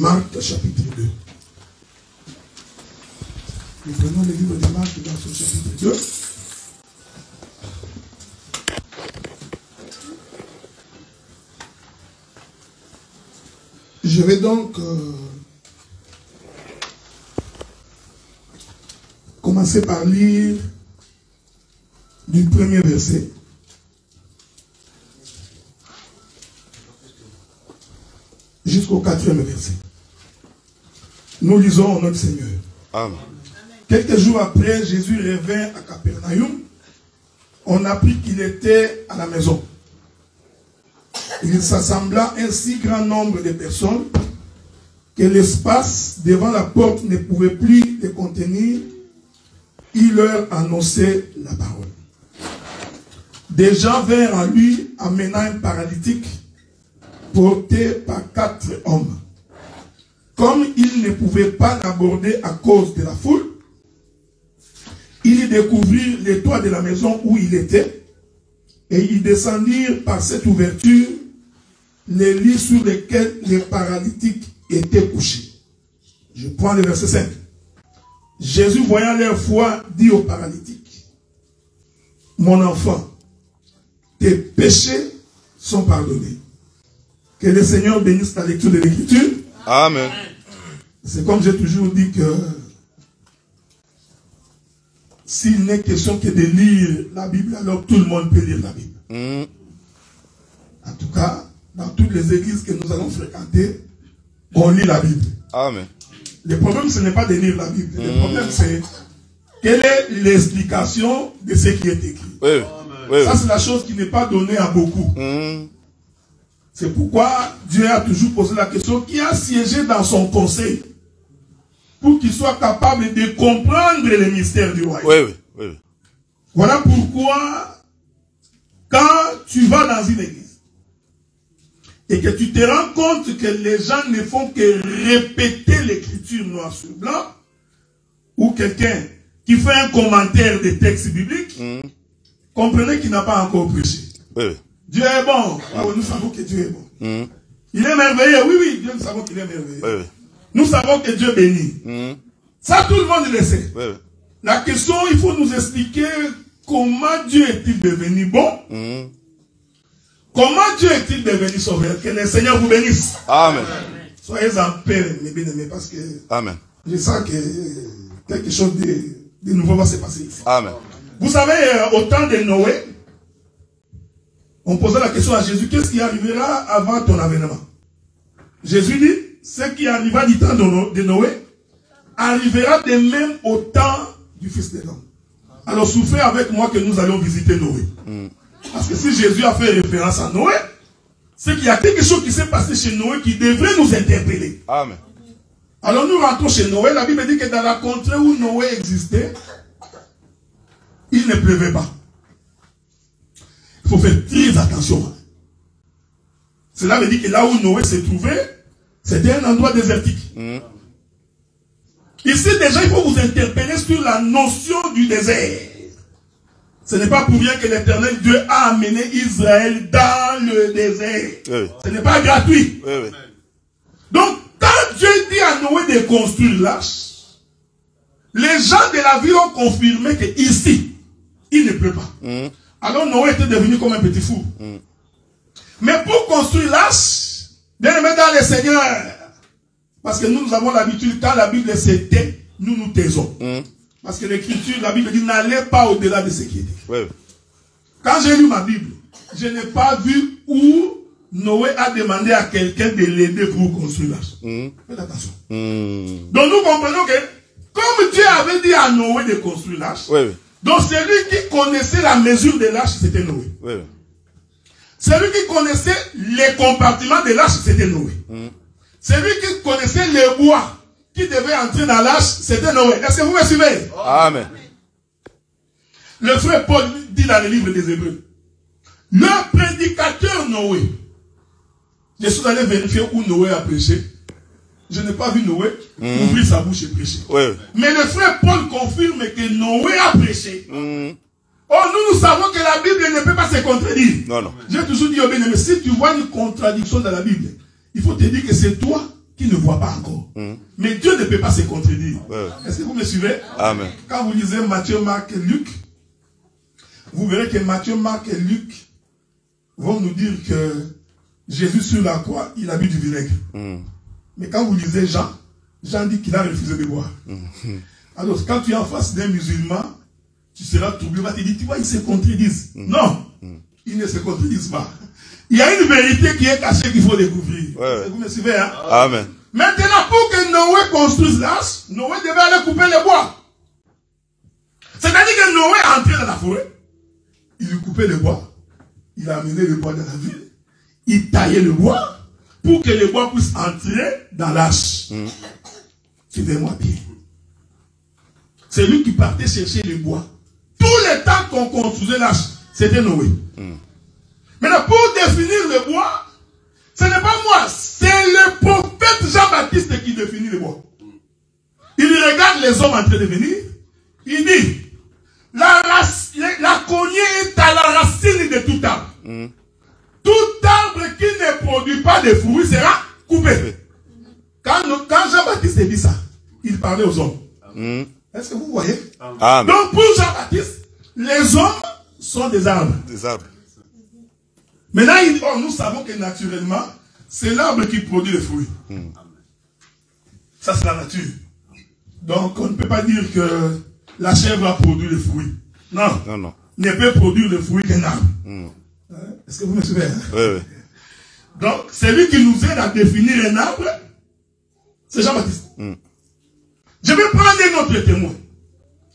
Marc chapitre 2. Nous prenons le livre de Marc dans son chapitre 2. Je vais donc commencer par lire du premier verset jusqu'au 4e verset. Nous lisons au nom du Seigneur. Amen. Quelques jours après, Jésus revint à Capernaum. On apprit qu'il était à la maison. Il s'assembla un si grand nombre de personnes que l'espace devant la porte ne pouvait plus les contenir. Il leur annonçait la parole. Des gens vinrent à lui amenant un paralytique porté par 4 hommes. Comme il ne pouvait pas l'aborder à cause de la foule, ils découvrirent les toits de la maison où il était et ils descendirent par cette ouverture les lits sur lesquels les paralytiques étaient couchés. Je prends le verset 5. Jésus, voyant leur foi, dit au paralytique: mon enfant, tes péchés sont pardonnés. Que le Seigneur bénisse ta lecture de l'Écriture. Amen. C'est comme j'ai toujours dit que s'il n'est question que de lire la Bible, alors tout le monde peut lire la Bible. En tout cas, dans toutes les églises que nous allons fréquenter, on lit la Bible. Amen. Le problème, ce n'est pas de lire la Bible. Le problème, c'est quelle est l'explication de ce qui est écrit. Oui. Ça, c'est la chose qui n'est pas donnée à beaucoup. C'est pourquoi Dieu a toujours posé la question: qui a siégé dans son conseil pour qu'il soit capable de comprendre les mystères du royaume. Oui. Voilà pourquoi, quand tu vas dans une église et que tu te rends compte que les gens ne font que répéter l'écriture noir sur blanc, ou quelqu'un qui fait un commentaire des textes bibliques, comprenez qu'il n'a pas encore prêché. Dieu est bon. Nous savons que Dieu est bon. Il est merveilleux. Oui, Dieu, nous savons qu'il est merveilleux. Nous savons que Dieu bénit. Ça, tout le monde le sait. La question, il faut nous expliquer comment Dieu est-il devenu bon. Comment Dieu est-il devenu sauveur. Que le Seigneur vous bénisse. Amen. Soyez en paix, mes bien-aimés, parce que Amen. Je sens que quelque chose de nouveau va se passer ici. Amen. Vous savez, au temps de Noé, on posait la question à Jésus: qu'est-ce qui arrivera avant ton avènement? Jésus dit: ce qui arriva du temps de Noé arrivera de même au temps du Fils de l'homme. Alors souffrez avec moi que nous allons visiter Noé. Parce que si Jésus a fait référence à Noé, c'est qu'il y a quelque chose qui s'est passé chez Noé qui devrait nous interpeller. Amen. Alors nous rentrons chez Noé. La Bible dit que dans la contrée où Noé existait, il ne pleuvait pas. Il faut faire très attention. Cela veut dire que là où Noé se trouvait, c'était un endroit désertique. Ici déjà, il faut vous interpeller sur la notion du désert. Ce n'est pas pour rien que l'Éternel Dieu a amené Israël dans le désert. Ce n'est pas gratuit. Donc, quand Dieu dit à Noé de construire l'arche, les gens de la ville ont confirmé que ici, il ne pleut pas. Alors Noé était devenu comme un petit fou. Mais pour construire l'arche, bien aimé dans le Seigneur, parce que nous avons l'habitude, quand la Bible se tait, nous nous taisons. Parce que l'écriture, la Bible dit: n'allez pas au-delà de ce qui est écrit. Quand j'ai lu ma Bible, je n'ai pas vu où Noé a demandé à quelqu'un de l'aider pour construire l'arche. Faites attention. Donc nous comprenons que, comme Dieu avait dit à Noé de construire l'arche, donc celui qui connaissait la mesure de l'arche, c'était Noé. Celui qui connaissait les compartiments de l'arche, c'était Noé. Celui qui connaissait les bois qui devaient entrer dans l'arche, c'était Noé. Est-ce que vous me suivez? Amen. Le frère Paul dit dans le livre des Hébreux: le prédicateur Noé. Je suis allé vérifier où Noé a prêché. Je n'ai pas vu Noé ouvrir sa bouche et prêcher. Mais le frère Paul confirme que Noé a prêché. Oh, nous savons que la Bible ne peut pas se contredire. J'ai toujours dit au bien-aimé, si tu vois une contradiction dans la Bible, il faut te dire que c'est toi qui ne voit pas encore. Mais Dieu ne peut pas se contredire. Est-ce que vous me suivez? Amen. Quand vous lisez Matthieu, Marc et Luc, vous verrez que Matthieu, Marc et Luc vont nous dire que Jésus sur la croix, il a bu du vinaigre. Mais quand vous lisez Jean, Jean dit qu'il a refusé de boire. Alors quand tu es en face d'un musulman, tu seras troublé, il va te dire, tu vois, ils se contredisent. Non, ils ne se contredisent pas. Il y a une vérité qui est cachée qu'il faut découvrir. Vous me suivez, hein? Amen. Maintenant, pour que Noé construise l'arche, Noé devait aller couper le bois. C'est-à-dire que Noé est entré dans la forêt. Il lui coupait le bois. Il a amené le bois dans la ville. Il taillait le bois pour que le bois puisse entrer dans l'arche. Suivez-moi bien. C'est lui qui partait chercher le bois. Tout le temps qu'on construisait l'arche, c'était Noé. Maintenant, pour définir le bois, ce n'est pas moi, c'est le prophète Jean-Baptiste qui définit le bois. Il regarde les hommes en train de venir, il dit, la cognée est à la racine de tout arbre. Tout arbre qui ne produit pas de fruits sera coupé. Quand Jean-Baptiste dit ça, il parlait aux hommes. Est-ce que vous voyez? Amen. Donc pour Jean-Baptiste, les hommes sont des arbres. Des arbres. Maintenant, nous savons que naturellement, c'est l'arbre qui produit les fruits. Ça, c'est la nature. Donc, on ne peut pas dire que la chèvre a produit les fruits. Non. Non, non. Ne peut produire les fruits qu'un arbre. Est-ce que vous me suivez? Oui, oui. Donc, celui qui nous aide à définir un arbre, c'est Jean-Baptiste. Je vais prendre un autre témoin.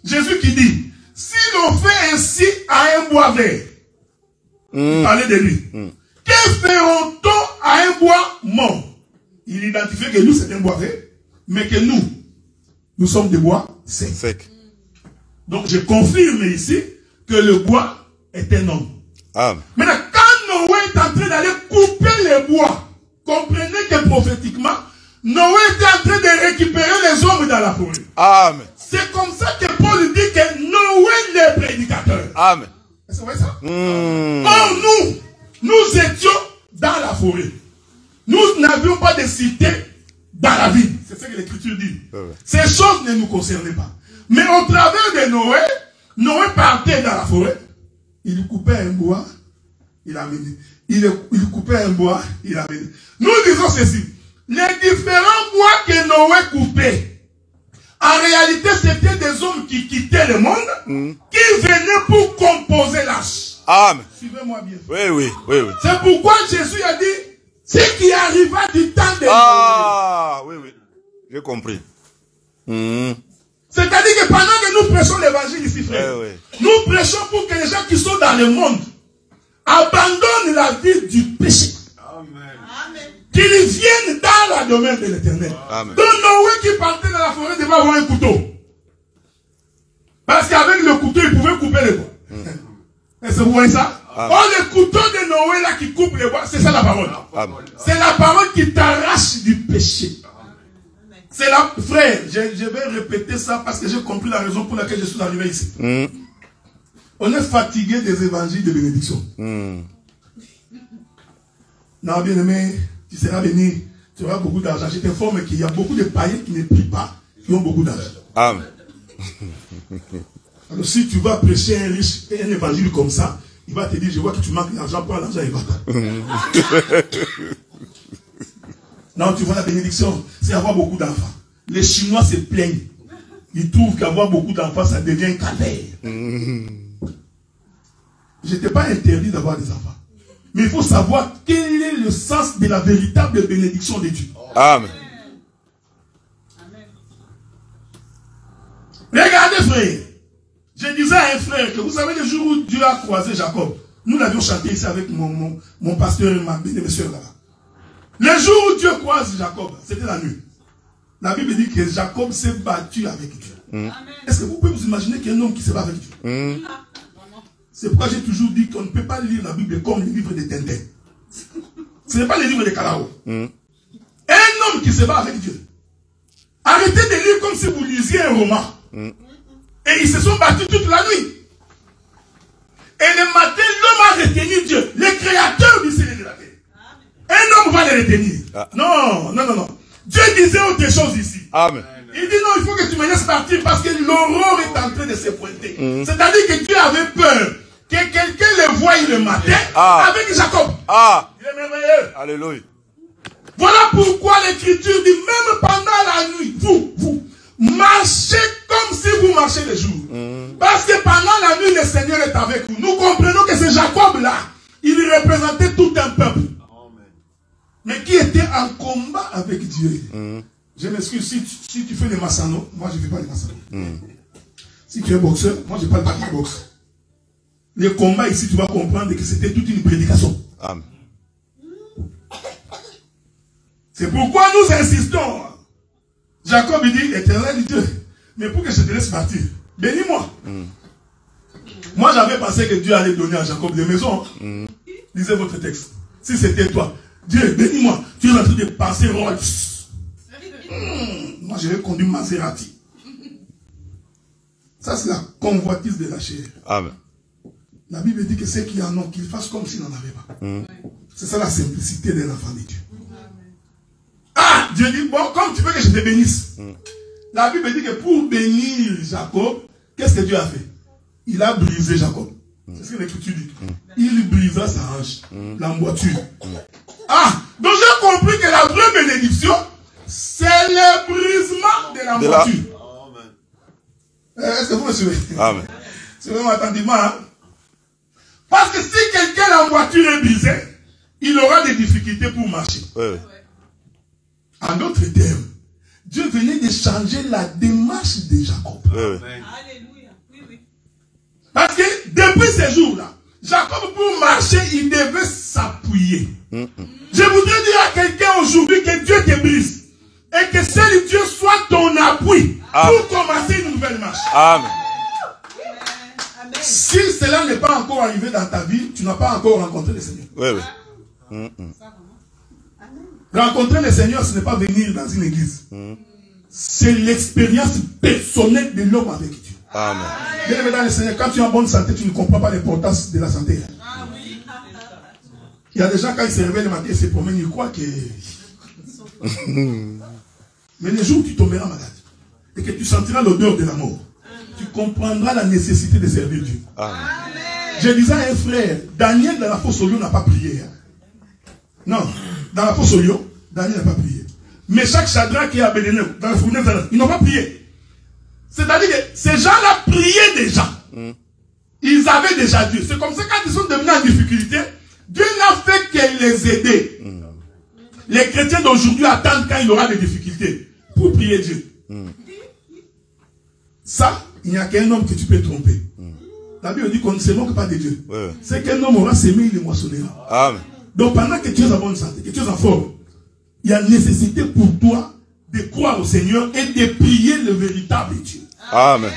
Jésus qui dit, si l'on fait ainsi à un bois vert, parlez de lui. Que ferons-nous à un bois mort? Il identifie que nous, c'est un bois vert, mais que nous sommes des bois secs. Donc, je confirme ici que le bois est un homme. Amen. Maintenant, quand Noé est en train d'aller couper les bois, comprenez que prophétiquement, Noé était en train de récupérer les hommes dans la forêt. Amen. C'est comme ça que Paul dit que Noé est prédicateur. Amen. Est-ce que vous voyez ça? Or, nous étions dans la forêt. Nous n'avions pas de cité dans la ville. C'est ce que l'Écriture dit. Ces choses ne nous concernaient pas. Mais au travers de Noé, Noé partait dans la forêt. Il coupait un bois, il amenait. Il coupait un bois, il amenait. Nous disons ceci. Les différents bois que Noé coupait, en réalité, c'était des hommes qui quittaient le monde, qui venaient pour composer l'arche. Amen. Suivez-moi bien. Oui. C'est pourquoi Jésus a dit, ce qui arriva du temps de Noé. Oui. J'ai compris. C'est-à-dire que pendant que nous prêchons l'évangile ici, frère, nous prêchons pour que les gens qui sont dans le monde abandonnent la vie du péché. Qu'ils viennent dans la domaine de l'éternel. Donc Noé qui partait dans la forêt devait avoir un couteau. Parce qu'avec le couteau, il pouvait couper les bois. Est-ce que vous voyez ça? Oh, le couteau de Noé là qui coupe les bois, c'est ça la parole. C'est la parole qui t'arrache du péché. C'est là, frère, je vais répéter ça parce que j'ai compris la raison pour laquelle je suis arrivé ici. On est fatigué des évangiles de bénédiction. Non, bien aimé, tu seras béni, tu auras beaucoup d'argent. Je t'informe qu'il y a beaucoup de païens qui ne prient pas, qui ont beaucoup d'argent. Amen. Alors si tu vas prêcher un riche et un évangile comme ça, il va te dire, je vois que tu manques d'argent, prends l'argent et va. Non, tu vois la bénédiction, c'est avoir beaucoup d'enfants. Les Chinois se plaignent. Ils trouvent qu'avoir beaucoup d'enfants, ça devient un calvaire. Je n'étais pas interdit d'avoir des enfants. Mais il faut savoir quel est le sens de la véritable bénédiction de Dieu. Amen. Regardez, frère. Je disais à un frère que vous savez le jour où Dieu a croisé Jacob, nous l'avions chanté ici avec mon pasteur et ma bien-aimée soeur là-bas. Le jour où Dieu croise Jacob, c'était la nuit. La Bible dit que Jacob s'est battu avec Dieu. Est-ce que vous pouvez vous imaginer qu'il y a un homme qui se bat avec Dieu? C'est pourquoi j'ai toujours dit qu'on ne peut pas lire la Bible comme le livre de Tintin. Ce n'est pas le livre de Kalao. Un homme qui se bat avec Dieu. Arrêtez de lire comme si vous lisiez un roman. Et ils se sont battus toute la nuit. Et le matin, l'homme a retenu Dieu, le créateur du ciel et de la terre. Un homme va le retenir. Non. Dieu disait autre chose ici. Amen. Il dit non, il faut que tu me laisses partir parce que l'aurore est en train de se pointer. C'est-à-dire que Dieu avait peur que quelqu'un le voie le matin avec Jacob. Il est merveilleux. Alléluia. Voilà pourquoi l'Écriture dit, même pendant la nuit, vous marchez comme si vous marchez le jour. Parce que pendant la nuit, le Seigneur est avec vous. Nous comprenons que ce Jacob-là, il représentait tout un peuple. Mais qui était en combat avec Dieu. Je m'excuse, si tu fais des massano, moi je ne fais pas des massano. Si tu es boxeur, moi je ne parle pas de boxe. Le combat ici, tu vas comprendre que c'était toute une prédication. Amen. C'est pourquoi nous insistons. Jacob il dit, Éternel Dieu, mais pour que je te laisse partir, bénis-moi. Moi j'avais pensé que Dieu allait donner à Jacob des maisons. Lisez votre texte. Si c'était toi, Dieu, bénis-moi. Tu es en train de penser Rolls. Moi je vais conduire Maserati. Ça c'est la convoitise de la chair. Amen. La Bible dit que ceux qui en ont, qu'ils fassent comme s'ils n'en avaient pas. C'est ça la simplicité de l'enfant de Dieu. Ah, Dieu dit, bon, comme tu veux que je te bénisse. La Bible dit que pour bénir Jacob, qu'est-ce que Dieu a fait? Il a brisé Jacob. C'est ce que l'Écriture dit. Il brisa sa hanche, l'emboîture. Ah, donc j'ai compris que la vraie bénédiction, c'est le brisement de l'emboîture. Est-ce que vous me suivez? Amen. C'est vraiment attentivement, hein? Parce que si quelqu'un l'emboîture est brisée, il aura des difficultés pour marcher. En d'autres termes, Dieu venait de changer la démarche de Jacob. Alléluia. Oui. Parce que depuis ces jours-là, Jacob pour marcher, il devait s'appuyer. Je voudrais dire à quelqu'un aujourd'hui que Dieu te brise. Et que seul Dieu soit ton appui pour commencer une nouvelle marche. Amen. Si cela n'est pas encore arrivé dans ta vie, tu n'as pas encore rencontré le Seigneur. Rencontrer le Seigneur, ce n'est pas venir dans une église. C'est l'expérience personnelle de l'homme avec Dieu. Amen. Bien aimé dans le Seigneur, quand tu es en bonne santé, tu ne comprends pas l'importance de la santé. Il y a des gens, quand ils se réveillent le matin, ils se promènent, ils croient que... Mais le jour où tu tomberas malade, et que tu sentiras l'odeur de la mort, tu comprendras la nécessité de servir Dieu. Amen. Je disais à un frère, Daniel dans la fosse au lion n'a pas prié. Non, dans la fosse au lion, Daniel n'a pas prié. Mais chaque Shadrach et Abednego, dans la fournaise, ils n'ont pas prié. C'est-à-dire que ces gens-là priaient déjà. Ils avaient déjà Dieu. C'est comme ça quand ils sont devenus en difficulté, Dieu n'a fait que les aider. Les chrétiens d'aujourd'hui attendent quand il y aura des difficultés pour prier Dieu. Ça, il n'y a qu'un homme que tu peux tromper. La Bible dit qu'on ne se moque pas de Dieu. C'est qu'un homme aura semé, il le moissonnera. Amen. Donc pendant que tu es en bonne santé, que tu es en forme, il y a nécessité pour toi de croire au Seigneur et de prier le véritable Dieu. Amen.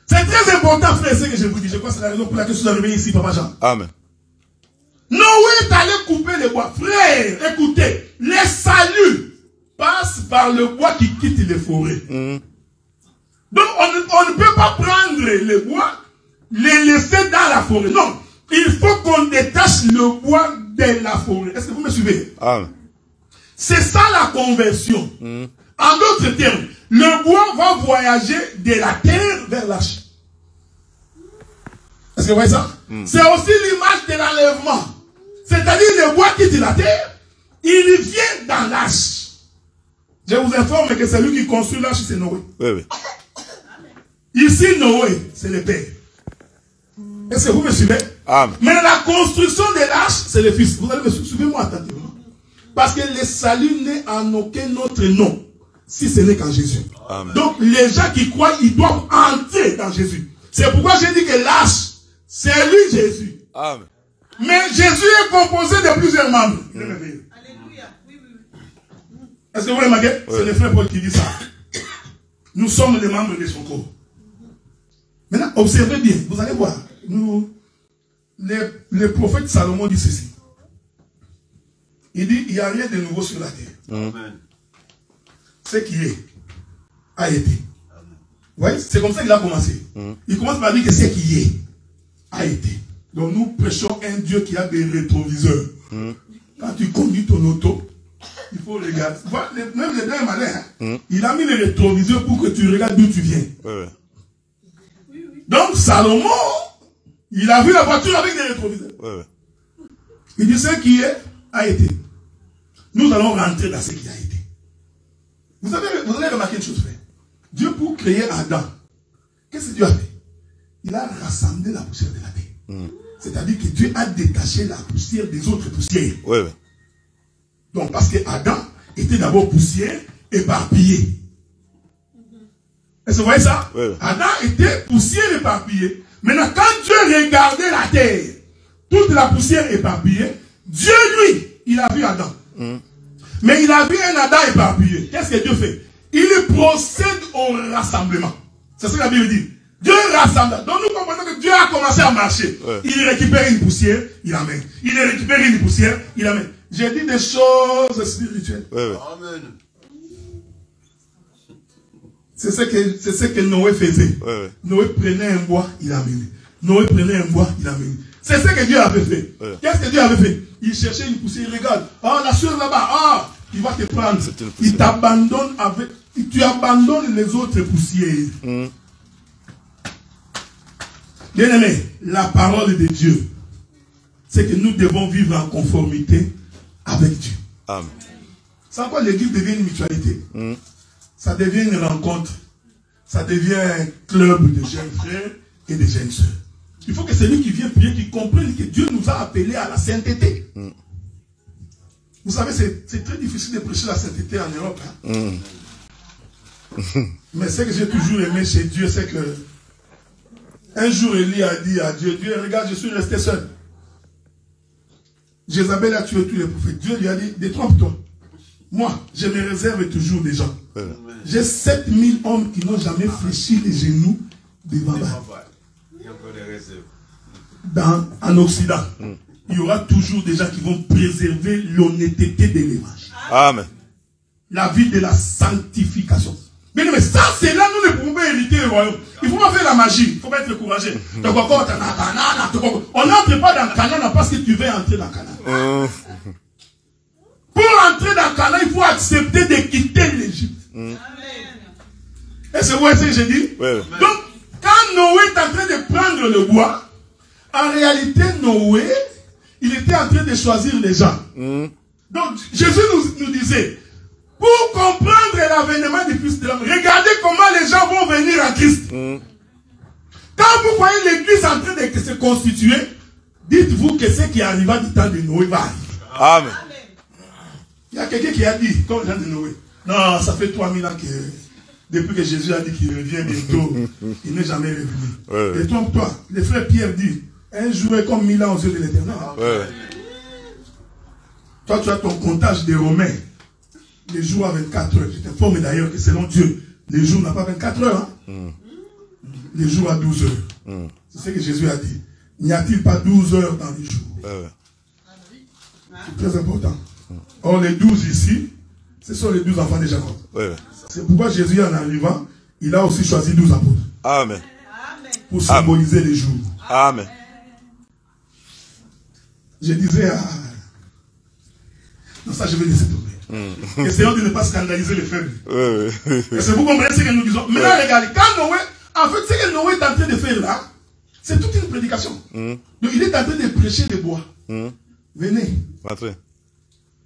C'est très important, frère, ce que je vous dis. Je crois que c'est la raison pour laquelle je suis arrivé ici, Papa Jean. Amen. Noé est allé couper les bois. Frère, écoutez, les saluts passent par le bois qui quitte les forêts. Donc on ne peut pas prendre les bois, les laisser dans la forêt. Non, il faut qu'on détache le bois de la forêt. Est-ce que vous me suivez? Amen. C'est ça la conversion. En d'autres termes, le bois va voyager de la terre vers l'arche. Est-ce que vous voyez ça? C'est aussi l'image de l'enlèvement. C'est-à-dire le bois quitte la terre, il vient dans l'arche. Je vous informe que c'est lui qui construit l'arche, c'est Noé. Ici, Noé, c'est le père. Est-ce que vous me suivez? Amen. Mais la construction de l'arche, c'est le fils. Vous allez me suivre attentivement. Parce que le salut n'est en aucun autre nom, si ce n'est qu'en Jésus. Amen. Donc, les gens qui croient, ils doivent entrer dans Jésus. C'est pourquoi j'ai dit que l'arche, c'est lui Jésus. Amen. Mais Jésus est composé de plusieurs membres. Il est merveilleux. Alléluia. Oui. Est-ce que vous remarquez? C'est le frère Paul qui dit ça. Nous sommes les membres de son corps. Maintenant, observez bien, vous allez voir. Le prophète Salomon dit ceci. Il dit, il n'y a rien de nouveau sur la terre. Amen. Ce qui est, a été. Vous voyez, c'est comme ça qu'il a commencé. Il commence par dire que ce qui est, a été. Donc nous prêchons un Dieu qui a des rétroviseurs. Quand tu conduis ton auto, Il faut regarder. Même les blancs malins, il a mis les rétroviseurs pour que tu regardes d'où tu viens. Donc Salomon, il a vu la voiture avec des rétroviseurs. Il dit ce qui a été. Nous allons rentrer dans ce qui a été. Vous avez remarqué une chose, frère. Dieu, pour créer Adam, qu'est-ce que Dieu a fait? Il a rassemblé la poussière de la terre. C'est-à-dire que Dieu a détaché la poussière des autres poussières. Donc, parce que Adam était d'abord poussière éparpillée. Est-ce que vous voyez ça? Adam était poussière éparpillée. Maintenant, quand Dieu regardait la terre, toute la poussière éparpillée, Dieu, lui, il a vu Adam. Mais il a vu un Adam éparpillé. Qu'est-ce que Dieu fait? Il procède au rassemblement. C'est ce que la Bible dit. Dieu rassemble. Donc nous comprenons que Dieu a commencé à marcher. Il récupère une poussière, il amène. Il récupère une poussière, il amène. J'ai dit des choses spirituelles. Amen. C'est ce que Noé faisait. Noé prenait un bois, il amenait. Noé prenait un bois, il amenait. C'est ce que Dieu avait fait. Qu'est-ce que Dieu avait fait? Il cherchait une poussière, il regarde. Ah, la sueur là-bas, ah, il va te prendre. Il t'abandonne avec. Tu abandonnes les autres poussières. Bien aimé, la parole de Dieu, c'est que nous devons vivre en conformité avec Dieu. Amen. Sans quoi l'église devient une mutualité. Ça devient une rencontre. Ça devient un club de jeunes frères et de jeunes sœurs. Il faut que celui qui vient prier, qui comprenne que Dieu nous a appelés à la sainteté. Vous savez, c'est très difficile de prêcher la sainteté en Europe. Mais ce que j'ai toujours aimé chez Dieu, c'est que un jour, Élie a dit à Dieu, Dieu, regarde, je suis resté seul. Jézabel a tué tous les prophètes. Dieu lui a dit, détrompe-toi. Moi, je me réserve toujours des gens. J'ai 7000 hommes qui n'ont jamais fléchi les genoux devant Baal. En Occident, il y aura toujours des gens qui vont préserver l'honnêteté de l'image. Amen. La vie de la sanctification. Mais ça, c'est là nous ne pouvons pas hériter le royaume. Il ne faut pas faire la magie. Il ne faut pas être courageux. On n'entre pas dans Canaan parce que tu veux entrer dans Canaan. Pour entrer dans Canaan, il faut accepter de quitter l'Égypte. Est-ce que vous voyez ce que j'ai dit? Donc, quand Noé est en train de prendre le bois, en réalité, Noé, il était en train de choisir les gens. Donc, Jésus nous disait, pour comprendre l'avènement du Fils de l'homme, regardez comment les gens vont venir à Christ. Quand vous voyez l'église en train de se constituer, dites-vous que ce qui arriva du temps de Noé va arriver. Amen. Il y a quelqu'un qui a dit, comme les gens de Noé, non, ça fait 3000 ans que, depuis que Jésus a dit qu'il revient bientôt, il n'est jamais revenu. Et trompe-toi, le frère Pierre dit, un jour est comme 1000 ans aux yeux de l'Éternel. Toi, tu as ton comptage des Romains. Les jours à 24 heures. Je t'informe d'ailleurs que selon Dieu, les jours n'ont pas 24 heures. Les jours à 12 heures. C'est ce que Jésus a dit. N'y a-t-il pas 12 heures dans les jours? C'est très important. Or, les 12 ici, ce sont les 12 enfants de Jacob. C'est pourquoi Jésus, en arrivant, il a aussi choisi 12 apôtres. Amen. Pour symboliser les jours. Amen. Je disais à... Non, ça, je vais laisser tomber. Essayons de ne pas scandaliser les faibles. Est-ce que vous comprenez ce que nous disons? Maintenant, regardez, quand Noé, en fait, ce que Noé est en train de faire là, c'est toute une prédication. Donc, il est en train de prêcher les bois. Venez.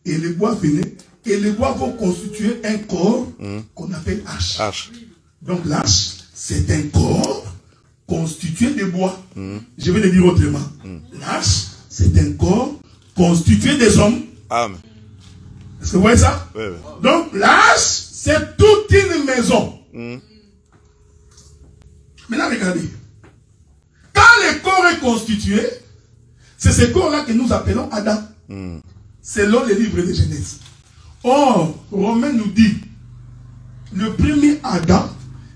Et les bois venaient. Et les bois vont constituer un corps qu'on appelle arche. Donc, l'arche, c'est un corps constitué de bois. Je vais le dire autrement. L'arche, c'est un corps constitué des hommes. Amen. Est-ce que vous voyez ça? Donc, l'arche, c'est toute une maison. Maintenant, regardez. Quand le corps est constitué, c'est ce corps-là que nous appelons Adam. Selon les livres de Genèse. Or, Romain nous dit, le premier Adam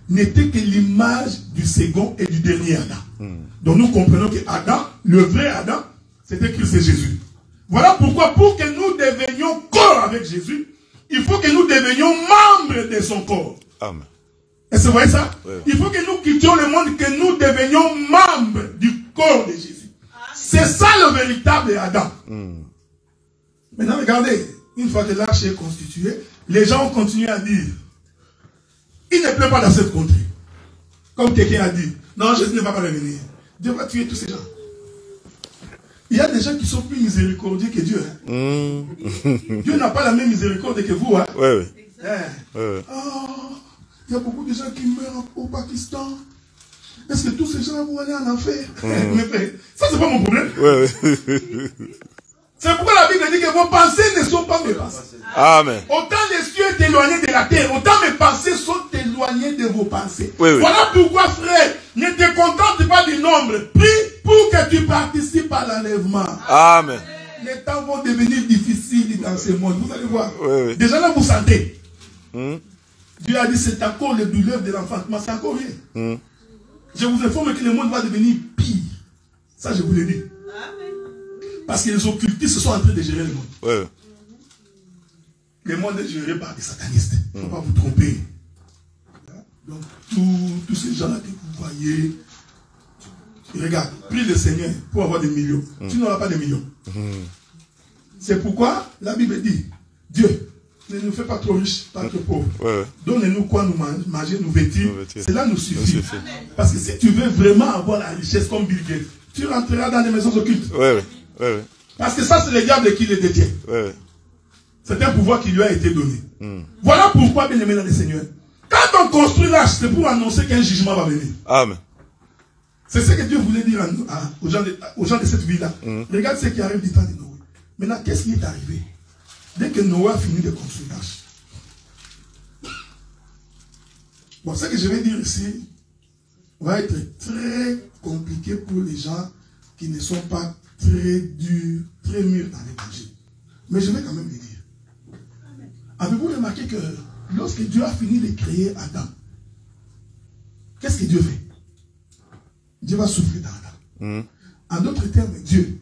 n'était que l'image du second et du dernier Adam. Donc nous comprenons que Adam, le vrai Adam, c'était Christ et Jésus. Voilà pourquoi, pour que nous devenions corps avec Jésus, il faut que nous devenions membres de son corps. Amen. Est-ce que vous voyez ça? Il faut que nous quittions le monde, que nous devenions membres du corps de Jésus. C'est ça le véritable Adam. Maintenant, regardez, une fois que l'arche est constituée, les gens ont continué à dire, il ne pleut pas dans cette contrée. Comme quelqu'un a dit, non, Jésus ne va pas revenir. Dieu va tuer tous ces gens. Il y a des gens qui sont plus miséricordieux que Dieu. Dieu n'a pas la même miséricorde que vous. Hein? Oui, oui. Oh, il y a beaucoup de gens qui meurent au Pakistan. Est-ce que tous ces gens vont aller en enfer? Ça, c'est pas mon problème. C'est pourquoi la Bible dit que vos pensées ne sont pas mes pensées. Amen. Autant les cieux est éloigné de la terre, autant mes pensées sont éloignées de vos pensées. Oui, oui. Voilà pourquoi, frère, ne te contente pas du nombre. Prie pour que tu participes à l'enlèvement. Amen. Les temps vont devenir difficiles dans ce monde. Vous allez voir. Oui, oui. Déjà là, vous sentez. Dieu a dit, c'est encore le douleur de l'enfantement. C'est encore rien. Je vous informe que le monde va devenir pire. Ça, je vous l'ai dit. Parce que les occultistes sont en train de gérer le monde. Oui. Le monde est géré par des satanistes. Il ne faut pas vous tromper. Donc, tous ces gens-là que vous voyez, regarde, prie le Seigneur pour avoir des millions. Tu n'auras pas de millions. C'est pourquoi la Bible dit, Dieu, ne nous fais pas trop riches, pas trop pauvres. Donne-nous quoi nous manger, nous vêtir. Cela nous suffit. Parce que si tu veux vraiment avoir la richesse comme Bill Gates, tu rentreras dans les maisons occultes. Parce que ça, c'est le diable qui les détient. C'est un pouvoir qui lui a été donné. Voilà pourquoi, bien aimé dans le Seigneur, quand on construit l'arche, c'est pour annoncer qu'un jugement va venir. Amen. C'est ce que Dieu voulait dire aux gens de cette ville-là. Regarde ce qui arrive du temps de Noé. Maintenant, qu'est-ce qui est arrivé? Dès que Noé a fini de construire l'arche. Bon, ce que je vais dire ici va être très compliqué pour les gens qui ne sont pas très durs, très mûrs dans l'évangile. Mais je vais quand même le dire. Avez-vous remarqué que lorsque Dieu a fini de créer Adam, qu'est-ce que Dieu fait? Dieu va souffler dans Adam. En d'autres termes, Dieu,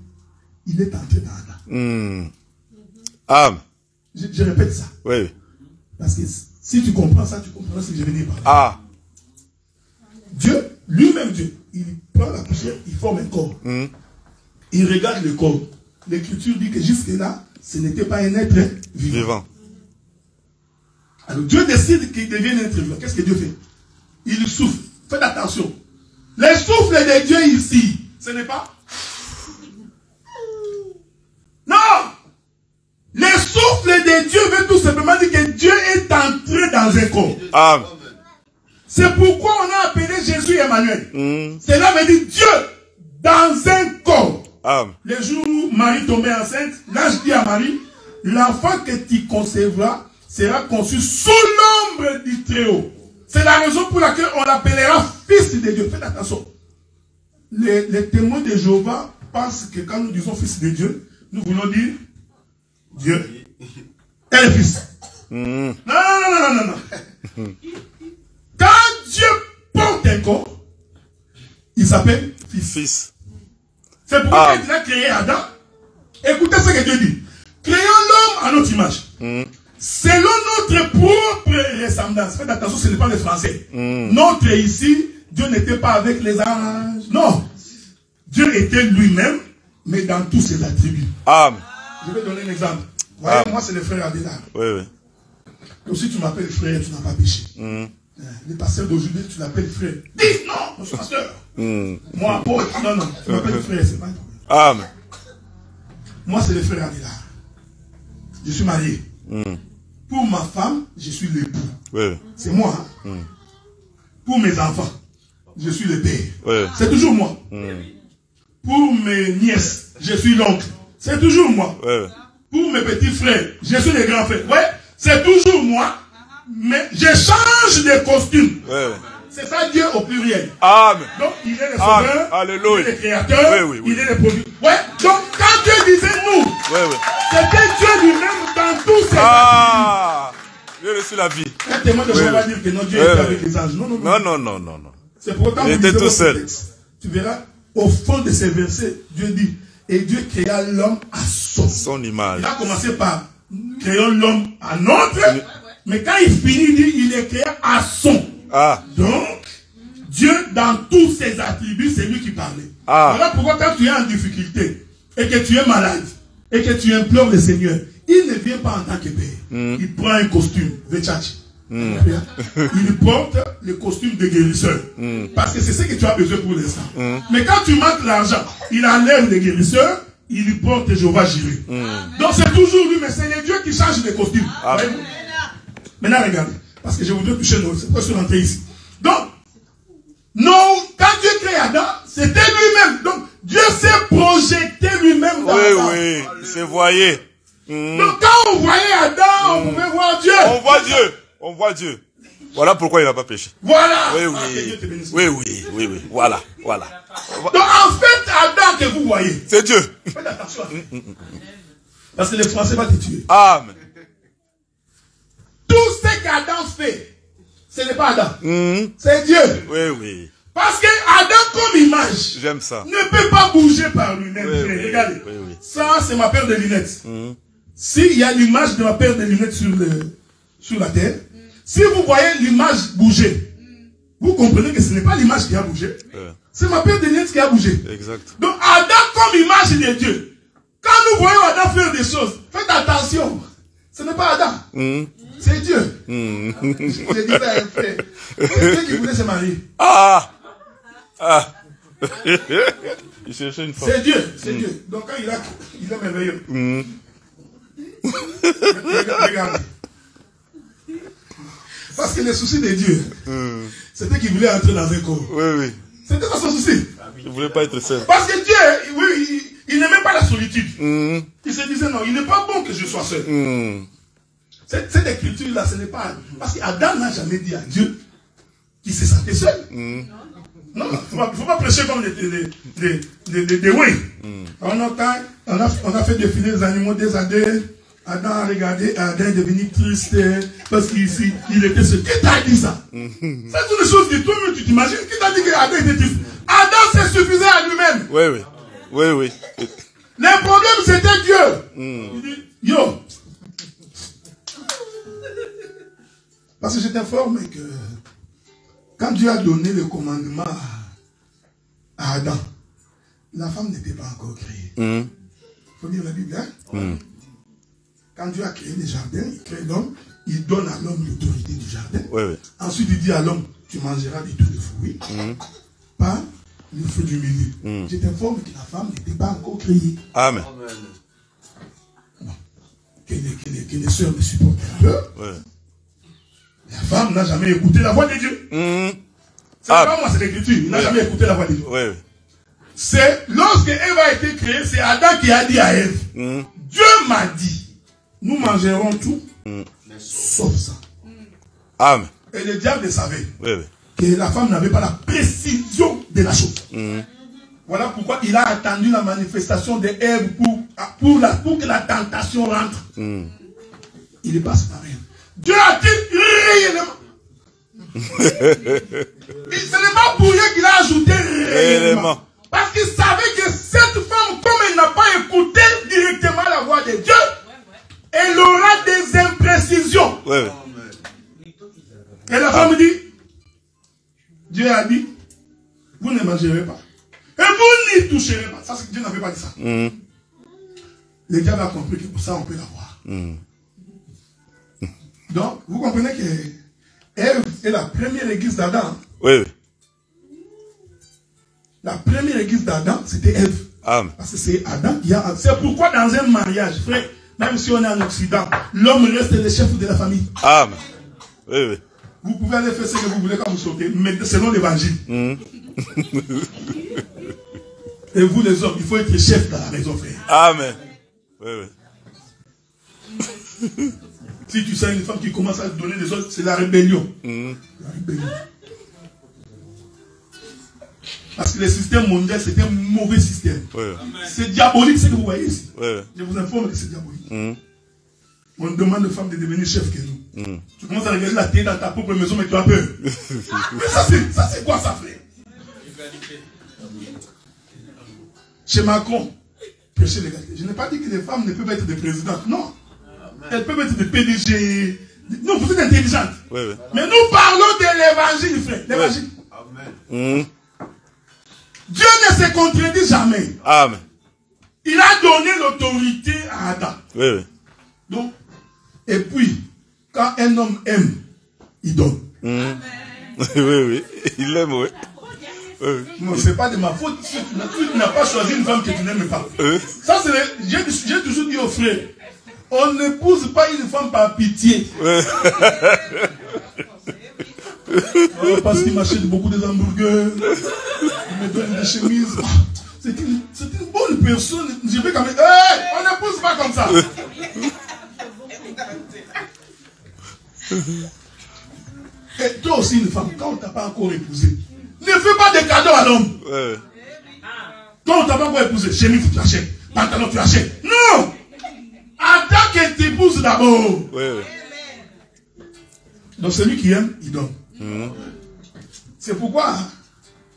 il est entré dans Adam. Amen. Je répète ça. Oui. Parce que si tu comprends ça, tu comprends ce que je veux dire par là. Dieu, lui-même Dieu, il prend la poussière, il forme un corps. Il regarde le corps. L'Écriture dit que jusque-là, ce n'était pas un être vivant. Alors Dieu décide qu'il devienne un être vivant. Qu'est-ce que Dieu fait? Il souffle. Faites attention. Le souffle de Dieu ici, ce n'est pas... Non! Le souffle de Dieu veut tout simplement dire que Dieu est entré dans un corps. Amen. C'est pourquoi on a appelé Jésus Emmanuel. Cela veut dire Dieu dans un corps. Amen. Le jour où Marie tombait enceinte, l'ange dit à Marie, l'enfant que tu concevras sera conçu sous l'ombre du Très-Haut. C'est la raison pour laquelle on l'appellera fils de Dieu. Faites attention. Les témoins de Jéhovah pensent que quand nous disons fils de Dieu, nous voulons dire Dieu et le fils. Non. Quand Dieu porte un corps, il s'appelle fils. C'est pourquoi il a créé Adam. Écoutez ce que Dieu dit. Créons l'homme à notre image. Selon notre propre ressemblance. Faites attention, ce n'est pas le français. Notre ici, Dieu n'était pas avec les anges. Non. Dieu était lui-même, mais dans tous ses attributs. Amen. Je vais donner un exemple. Voyez, moi, c'est le frère Adélar. Oui. Donc, si tu m'appelles frère, tu n'as pas péché. Les pasteurs d'aujourd'hui, tu l'appelles frère. Dis non, je suis pasteur. Moi, apôtre, non, tu m'appelles frère, c'est pas un problème. Amen. Moi, c'est le frère Adélar. Je suis marié. Pour ma femme, je suis l'époux. Oui. C'est moi. Pour mes enfants, je suis le père. Oui. C'est toujours moi. Pour mes nièces, je suis l'oncle. C'est toujours moi. Oui. Pour mes petits frères, je suis le grand frère. Ouais, c'est toujours moi. Mais je change de costume. Oui. C'est ça Dieu au pluriel. Amen. Donc il est le sauveur, Alléluia. il est le créateur, Oui. il est le produit. Ouais, donc quand Dieu disait nous, c'était Dieu lui-même dans tous ses Dieu reçut la vie. Un témoin de Jéhovah va dire que non, Dieu était avec les anges. Non. C'est pourtant il était tout seul. Tu verras, au fond de ces versets, Dieu dit, et Dieu créa l'homme à son image. Il a commencé par créer l'homme à notre, mais quand il finit, il dit, il est créé à son. Donc, Dieu, dans tous ses attributs, c'est lui qui parlait. Voilà pourquoi quand tu es en difficulté, et que tu es malade, et que tu implores le Seigneur, il ne vient pas en tant que père. Il prend un costume, Versace. Il porte le costume de guérisseur. Parce que c'est ce que tu as besoin pour l'instant. Mais quand tu manques l'argent, il enlève le guérisseur, il lui porte Jéhovah Jireh. Donc c'est toujours lui, mais c'est le Dieu qui change les costumes. Maintenant regardez, parce que je voudrais toucher l'autre, c'est pourquoi je suis rentré ici. Donc, non, quand Dieu crée Adam, c'était lui-même. Donc, Dieu s'est projeté lui-même dans Adam. Oui, il s'est voyé. Donc, quand on voyait Adam, on pouvait voir Dieu. On voit Dieu. On voit Dieu. Voilà pourquoi il n'a pas péché. Voilà. Oui. Voilà. Donc, en fait, Adam que vous voyez, c'est Dieu. Faites attention. Parce que les Français vont te tuer. Amen. Tout ce qu'Adam fait, ce n'est pas Adam. C'est Dieu. Oui. Parce que Adam, comme image, j'aime ça, ne peut pas bouger par lui-même. Regardez. Oui. Ça, c'est ma paire de lunettes. S'il y a l'image de ma paire de lunettes sur la terre, si vous voyez l'image bouger, vous comprenez que ce n'est pas l'image qui a bougé. C'est ma paire de lunettes qui a bougé. Exact. Donc Adam comme image de Dieu. Quand nous voyons Adam faire des choses, faites attention. Ce n'est pas Adam. C'est Dieu. Je dis ça à un frère. C'est Dieu qui voulait se marier. Il cherchait une femme. C'est Dieu. Donc quand il est merveilleux. Regardez. Parce que le souci de Dieu, c'était qu'il voulait entrer dans un corps. Oui. C'était ça son souci. Il ne voulait pas être seul. Parce que Dieu, il n'aimait pas la solitude. Il se disait non, il n'est pas bon que je sois seul. Cette écriture-là, ce n'est pas... Parce qu'Adam n'a jamais dit à Dieu qu'il se sentait seul. Non, il ne faut pas prêcher comme des oui. On a fait défiler les animaux des Adams. Adam a regardé, Adam est devenu triste parce qu'il était seul. Qui t'a dit ça? C'est une chose que toi-même tu t'imagines. Qui t'a dit qu'Adam était triste? Adam se suffisait à lui-même. Oui. Le problème c'était Dieu. Il dit, yo. Parce que je t'informe que quand Dieu a donné le commandement à Adam, la femme n'était pas encore créée. Il faut lire la Bible, hein? Quand Dieu a créé le jardin, il crée l'homme, il donne à l'homme l'autorité du jardin. Ensuite, il dit à l'homme, tu mangeras de tous les fruits, pas le fruit du milieu. Je t'informe que la femme n'était pas encore créée. Amen. Bon. Que les sœurs me supportent un peu. La femme n'a jamais écouté la voix de Dieu. C'est pas moi, c'est l'écriture. Il n'a jamais écouté la voix de Dieu. C'est lorsque Ève a été créée, c'est Adam qui a dit à Ève, Dieu m'a dit, nous mangerons tout, sauf ça. Amen. Et le diable savait que la femme n'avait pas la précision de la chose. Voilà pourquoi il a attendu la manifestation de Ève pour que la tentation rentre. Il est passé par elle. Dieu a-t-il réellement? Ce n'est pas pour rien qu'il a ajouté réellement. Parce qu'il savait que cette femme, comme elle n'a pas écouté directement la voix de Dieu, elle aura des imprécisions. Et la femme dit, Dieu a dit, vous ne mangerez pas. Et vous n'y toucherez pas. Ça, c'est que Dieu n'avait pas dit ça. Le diable a compris que pour ça, on peut l'avoir. Donc, vous comprenez que Ève est la première église d'Adam. La première église d'Adam, c'était Ève. Parce que c'est Adam qui a... C'est pourquoi dans un mariage, frère, même si on est en Occident, l'homme reste le chef de la famille. Amen. Vous pouvez aller faire ce que vous voulez quand vous sortez, mais selon l'évangile. Et vous les hommes, il faut être chef dans la maison, frère. Amen. Si tu sens une femme qui commence à donner des ordres, c'est la rébellion. La rébellion. Parce que le système mondial, c'est un mauvais système. C'est diabolique ce que vous voyez ici. Je vous informe que c'est diabolique. On demande aux femmes de devenir chef que nous. Tu commences à regarder la tête dans ta propre maison, mais tu as peur. Mais ça c'est quoi ça, frère? Chez Macron, prêcher l'égalité. Je n'ai pas dit que les femmes ne peuvent être des présidentes. Non. Elles peuvent être des PDG. Non, vous êtes intelligentes. Mais nous parlons de l'évangile, frère. L'évangile. Dieu ne se contredit jamais. Amen. Il a donné l'autorité à Adam. Donc, et puis, quand un homme aime, il donne. Oui, il aime, oui. Non, c'est pas de ma faute. Si tu n'as pas choisi une femme que tu n'aimes pas. Ça, c'est j'ai toujours dit aux frères, on n'épouse pas une femme par pitié. Parce qu'il m'achète beaucoup des hamburgers, il me donne des chemises. C'est une bonne personne. Je vais quand même. On n'épouse pas comme ça. Et toi aussi, une femme, quand on ne t'a pas encore épousé, ne fais pas de cadeaux à l'homme. Quand on ne t'a pas encore épousé, chemise tu achètes, pantalon tu achètes. Non! Attends qu'elle t'épouse d'abord. Donc celui qui aime, il donne. C'est pourquoi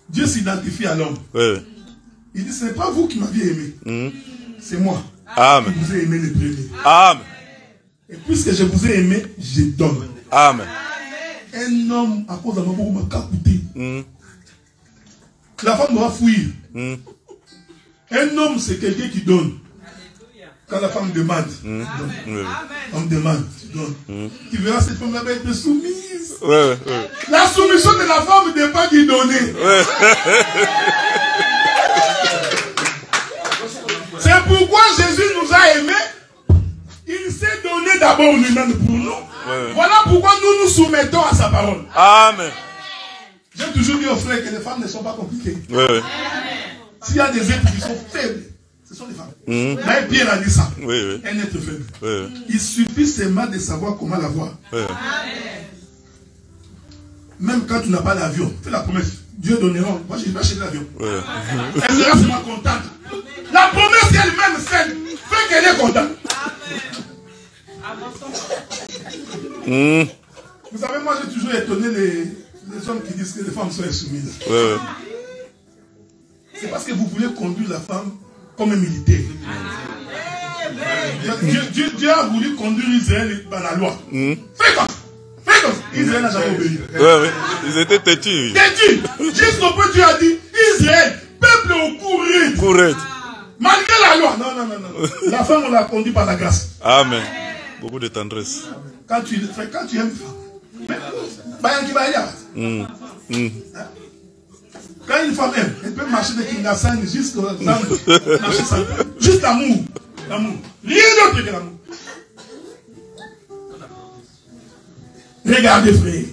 Dieu s'identifie à l'homme. Il dit, ce n'est pas vous qui m'aviez aimé. C'est moi. Amen. Je vous ai aimé le premier. Amen. Et puisque je vous ai aimé, je donne. Amen. Un homme, à cause d'un moment, m'a capoté. La femme doit fuir. Un homme, c'est quelqu'un qui donne. Quand la femme demande, on demande, tu donnes. Tu verras cette femme-là va être soumise. La soumission de la femme n'est pas d'y donner. C'est pourquoi Jésus nous a aimés. Il s'est donné d'abord lui-même pour nous. Voilà pourquoi nous nous soumettons à sa parole. Amen. J'ai toujours dit aux frères que les femmes ne sont pas compliquées. S'il y a des êtres qui sont faibles, ce sont les femmes. Mais Pierre a dit ça. Un être faible. Il suffit seulement de savoir comment l'avoir. Même quand tu n'as pas l'avion, fais la promesse. Dieu donnera. Moi, je vais acheter l'avion. Elle sera vraiment contente. La promesse qu'elle-même fait qu'elle est contente. Vous savez, moi, j'ai toujours étonné les hommes qui disent que les femmes sont insoumises. C'est parce que vous voulez conduire la femme comme un militaire. Dieu a voulu conduire Israël dans la loi. Fais comme Israël n'a jamais obéi. Ils étaient têtus. Têtus. Jusqu'au point Dieu a dit, Israël, peuple au courant. Malgré la loi. Non. La femme, on l'a conduit par la grâce. Amen. Beaucoup de tendresse. Quand tu aimes une femme, quand une femme aime, elle peut marcher de Kingassan jusqu'au marcher sans. Juste l'amour. Rien d'autre que l'amour. Regardez, frère.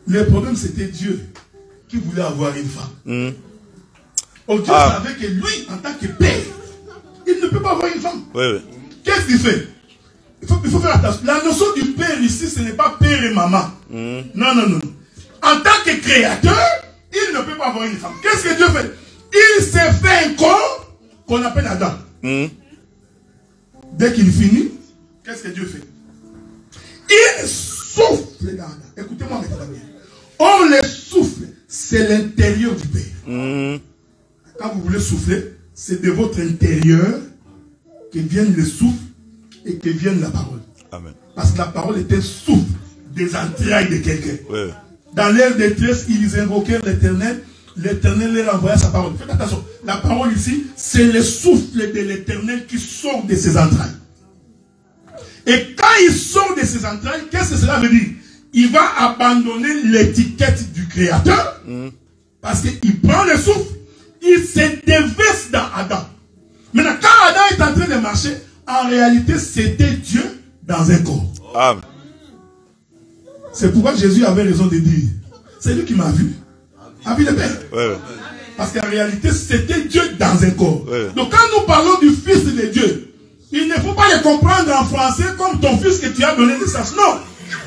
Le problème, c'était Dieu qui voulait avoir une femme. Dieu savait que lui, en tant que père, il ne peut pas avoir une femme. Qu'est-ce qu'il fait? Il faut faire attention. La notion du père ici, ce n'est pas père et maman. Non. En tant que créateur, il ne peut pas avoir une femme. Qu'est-ce que Dieu fait? Il s'est fait un corps qu'on appelle Adam. Dès qu'il finit, qu'est-ce que Dieu fait? Il souffle dans Adam. Écoutez-moi maintenant bien. Or, le souffle, c'est l'intérieur du père. Quand vous voulez souffler, c'est de votre intérieur que vienne le souffle et que vienne la parole. Amen. Parce que la parole est un souffle des entrailles de quelqu'un. Dans leur détresse, ils invoquèrent l'Éternel. L'Éternel leur envoya sa parole. Faites attention. La parole ici, c'est le souffle de l'Éternel qui sort de ses entrailles. Et quand il sort de ses entrailles, qu'est-ce que cela veut dire? Il va abandonner l'étiquette du Créateur. Parce qu'il prend le souffle. Il se déverse dans Adam. Maintenant, quand Adam est en train de marcher, en réalité, c'était Dieu dans un corps. Amen. C'est pourquoi Jésus avait raison de dire, c'est lui qui m'a vu. A vu le Père. Parce qu'en réalité, c'était Dieu dans un corps. Donc quand nous parlons du Fils de Dieu, il ne faut pas le comprendre en français comme ton fils que tu as donné naissance. Non.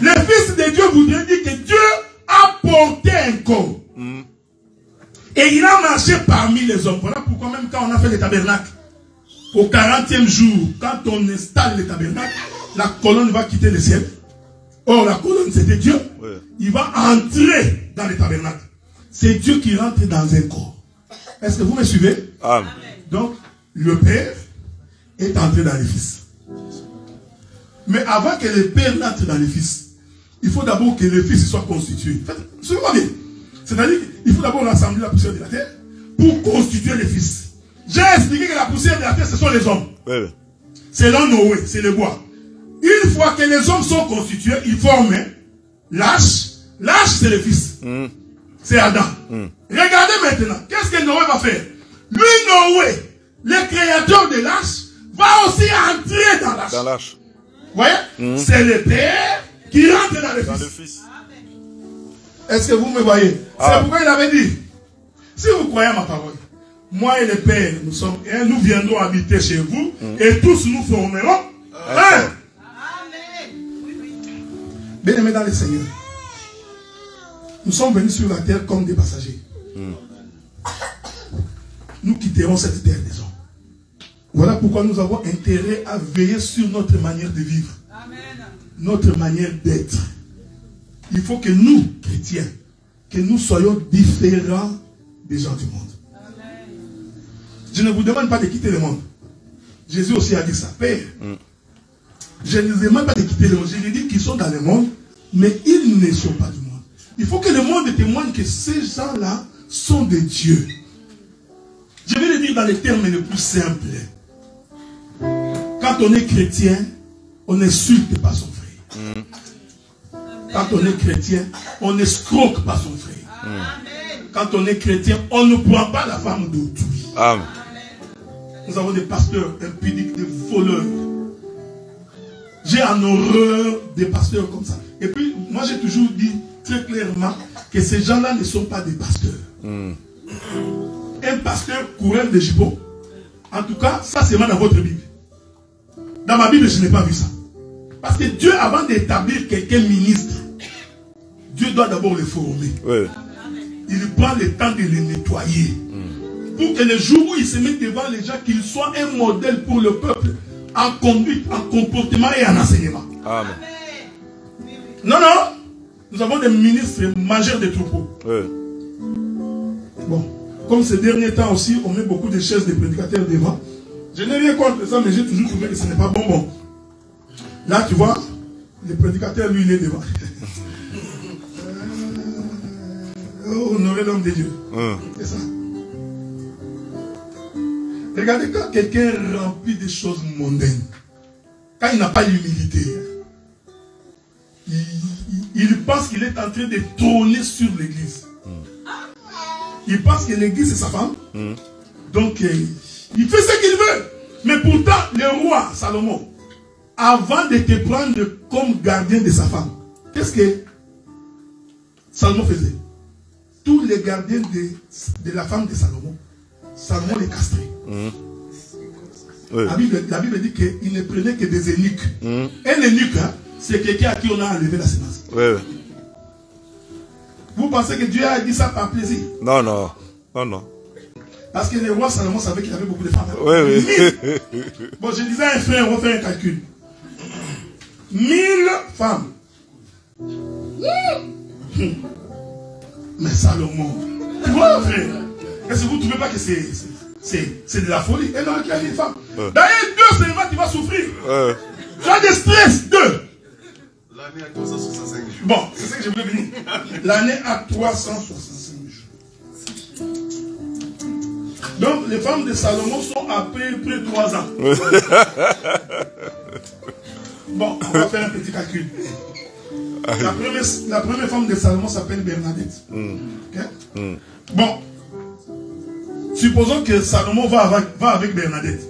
Le Fils de Dieu voudrait dire que Dieu a porté un corps. Et il a marché parmi les hommes. Voilà pourquoi même quand on a fait le tabernacle, au 40e jour, quand on installe le tabernacle, la colonne va quitter le ciel. Or, la colonne, c'était Dieu. Il va entrer dans le tabernacle. C'est Dieu qui rentre dans un corps. Est-ce que vous me suivez? Amen. Donc, le Père est entré dans le Fils. Mais avant que le Père n'entre dans le Fils, il faut d'abord que le Fils soit constitué. Suivez-moi bien. C'est-à-dire qu'il faut d'abord rassembler la poussière de la terre pour constituer le Fils. J'ai expliqué que la poussière de la terre, ce sont les hommes. selon Noé, c'est le bois. Une fois que les hommes sont constitués, ils forment l'âge. L'âge, c'est le fils. C'est Adam. Regardez maintenant, qu'est-ce que Noé va faire? Lui, Noé, le créateur de l'âge, va aussi entrer dans l'âge. Dans l'âge. Vous voyez? C'est le père qui rentre dans le fils. Est-ce que vous me voyez? C'est pourquoi il avait dit, si vous croyez à ma parole, moi et le Père, nous viendrons habiter chez vous, et tous nous formerons un. Bien-aimés dans le Seigneur, nous sommes venus sur la terre comme des passagers. Nous quitterons cette terre des hommes. Voilà pourquoi nous avons intérêt à veiller sur notre manière de vivre. Notre manière d'être. Il faut que nous, chrétiens, que nous soyons différents des gens du monde. Je ne vous demande pas de quitter le monde. Jésus aussi a dit ça. Père, je ne vous demande pas de quitter le monde. Je lui dis qu'ils sont dans le monde, mais ils ne sont pas du monde. Il faut que le monde témoigne que ces gens-là sont des dieux. Je vais le dire dans les termes les plus simples. Quand on est chrétien, on n'insulte pas son frère. Quand on est chrétien, on n'escroque pas son frère. Quand on est chrétien, on ne prend pas la femme d'autrui. Amen. Nous avons des pasteurs impudiques, des voleurs. J'ai en horreur des pasteurs comme ça. Et puis, moi j'ai toujours dit très clairement que ces gens-là ne sont pas des pasteurs. Un pasteur coureur de gigot, en tout cas, ça c'est mal dans votre Bible. Dans ma Bible, je n'ai pas vu ça. Parce que Dieu, avant d'établir quelqu'un ministre, Dieu doit d'abord le former. Oui. Il prend le temps de le nettoyer. Pour que le jour où il se met devant les gens, qu'il soit un modèle pour le peuple, en conduite, en comportement et en enseignement. Amen. Non, non. Nous avons des ministres mangeurs de troupeaux. Oui. Bon. Comme ces derniers temps aussi, on met beaucoup de chaises de prédicateurs devant. Je n'ai rien contre ça, mais j'ai toujours trouvé que ce n'est pas bon. Là, tu vois, le prédicateur, lui, il est devant. Honorer l'homme de Dieu. C'est ça. Regardez, quand quelqu'un remplit des choses mondaines, quand il n'a pas l'humilité, il pense qu'il est en train de trôner sur l'église. Il pense que l'église c'est sa femme. Donc, il fait ce qu'il veut. Mais pourtant, le roi Salomon, avant de te prendre comme gardien de sa femme, qu'est-ce que Salomon faisait? Tous les gardiens de la femme de Salomon, Salomon les castrait. Oui. La Bible dit qu'il ne prenait que des eunuques. Un eunuque, hein, c'est quelqu'un à qui on a enlevé la sémence. Oui. Vous pensez que Dieu a dit ça par plaisir? Non, non. Non, non. Parce que le roi Salomon savait qu'il avait beaucoup de femmes. Hein? Oui, oui. Bon, je disais à un frère, on va faire un calcul. 1000 femmes. Mais Salomon, tu vois, frère, est-ce que vous ne trouvez pas que c'est de la folie? Et non, il y a une femme. D'ailleurs, 2 seulement, tu vas souffrir. Tu as des stress, 2. L'année à 365 jours. Bon, c'est ce que je voulais venir. L'année à 365 jours. Donc, les femmes de Salomon sont à peu près 3 ans. Bon, on va faire un petit calcul. La première femme de Salomon s'appelle Bernadette. Okay? Bon, supposons que Salomon va avec Bernadette.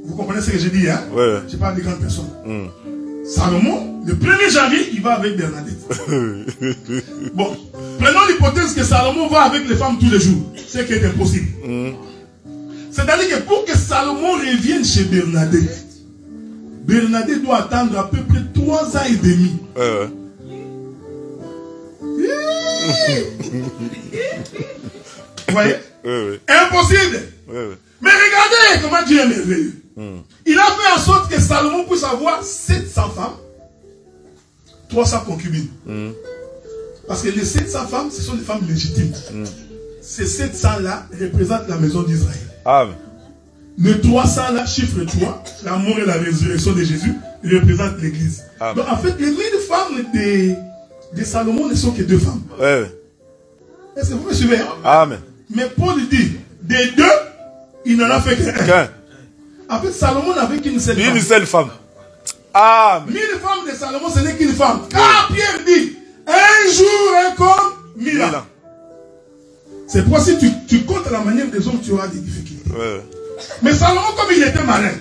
Vous comprenez ce que j'ai dit, hein? Ouais. Je parle de grandes personnes. Salomon, le 1er janvier, il va avec Bernadette. Bon, prenons l'hypothèse que Salomon va avec les femmes tous les jours. Ce qui est impossible. C'est-à-dire que pour que Salomon revienne chez Bernadette, Bernadette doit attendre à peu près 3 ans et demi. Vous voyez? Impossible. Mais regardez comment Dieu est merveilleux. Il a fait en sorte que Salomon puisse avoir 700 femmes, 300 concubines. Parce que les 700 femmes, ce sont des femmes légitimes. Ces 700-là représentent la maison d'Israël. Amen. Le 300-là, chiffre 3, la mort et la résurrection de Jésus, représente l'église. Donc en fait, les 1000 femmes de Salomon ne sont que 2 femmes. Est-ce que vous me suivez? Amen. Mais Paul dit, des 2, il n'en a fait qu'un. En fait, Salomon n'avait qu'une seule femme. Une seule femme. Amen. 1000 femmes de Salomon, ce n'est qu'une femme. Car Pierre dit, un jour est comme 1000 ans. C'est pourquoi si tu comptes la manière des hommes, tu auras des difficultés. Ouais. Mais Salomon, comme il était malin,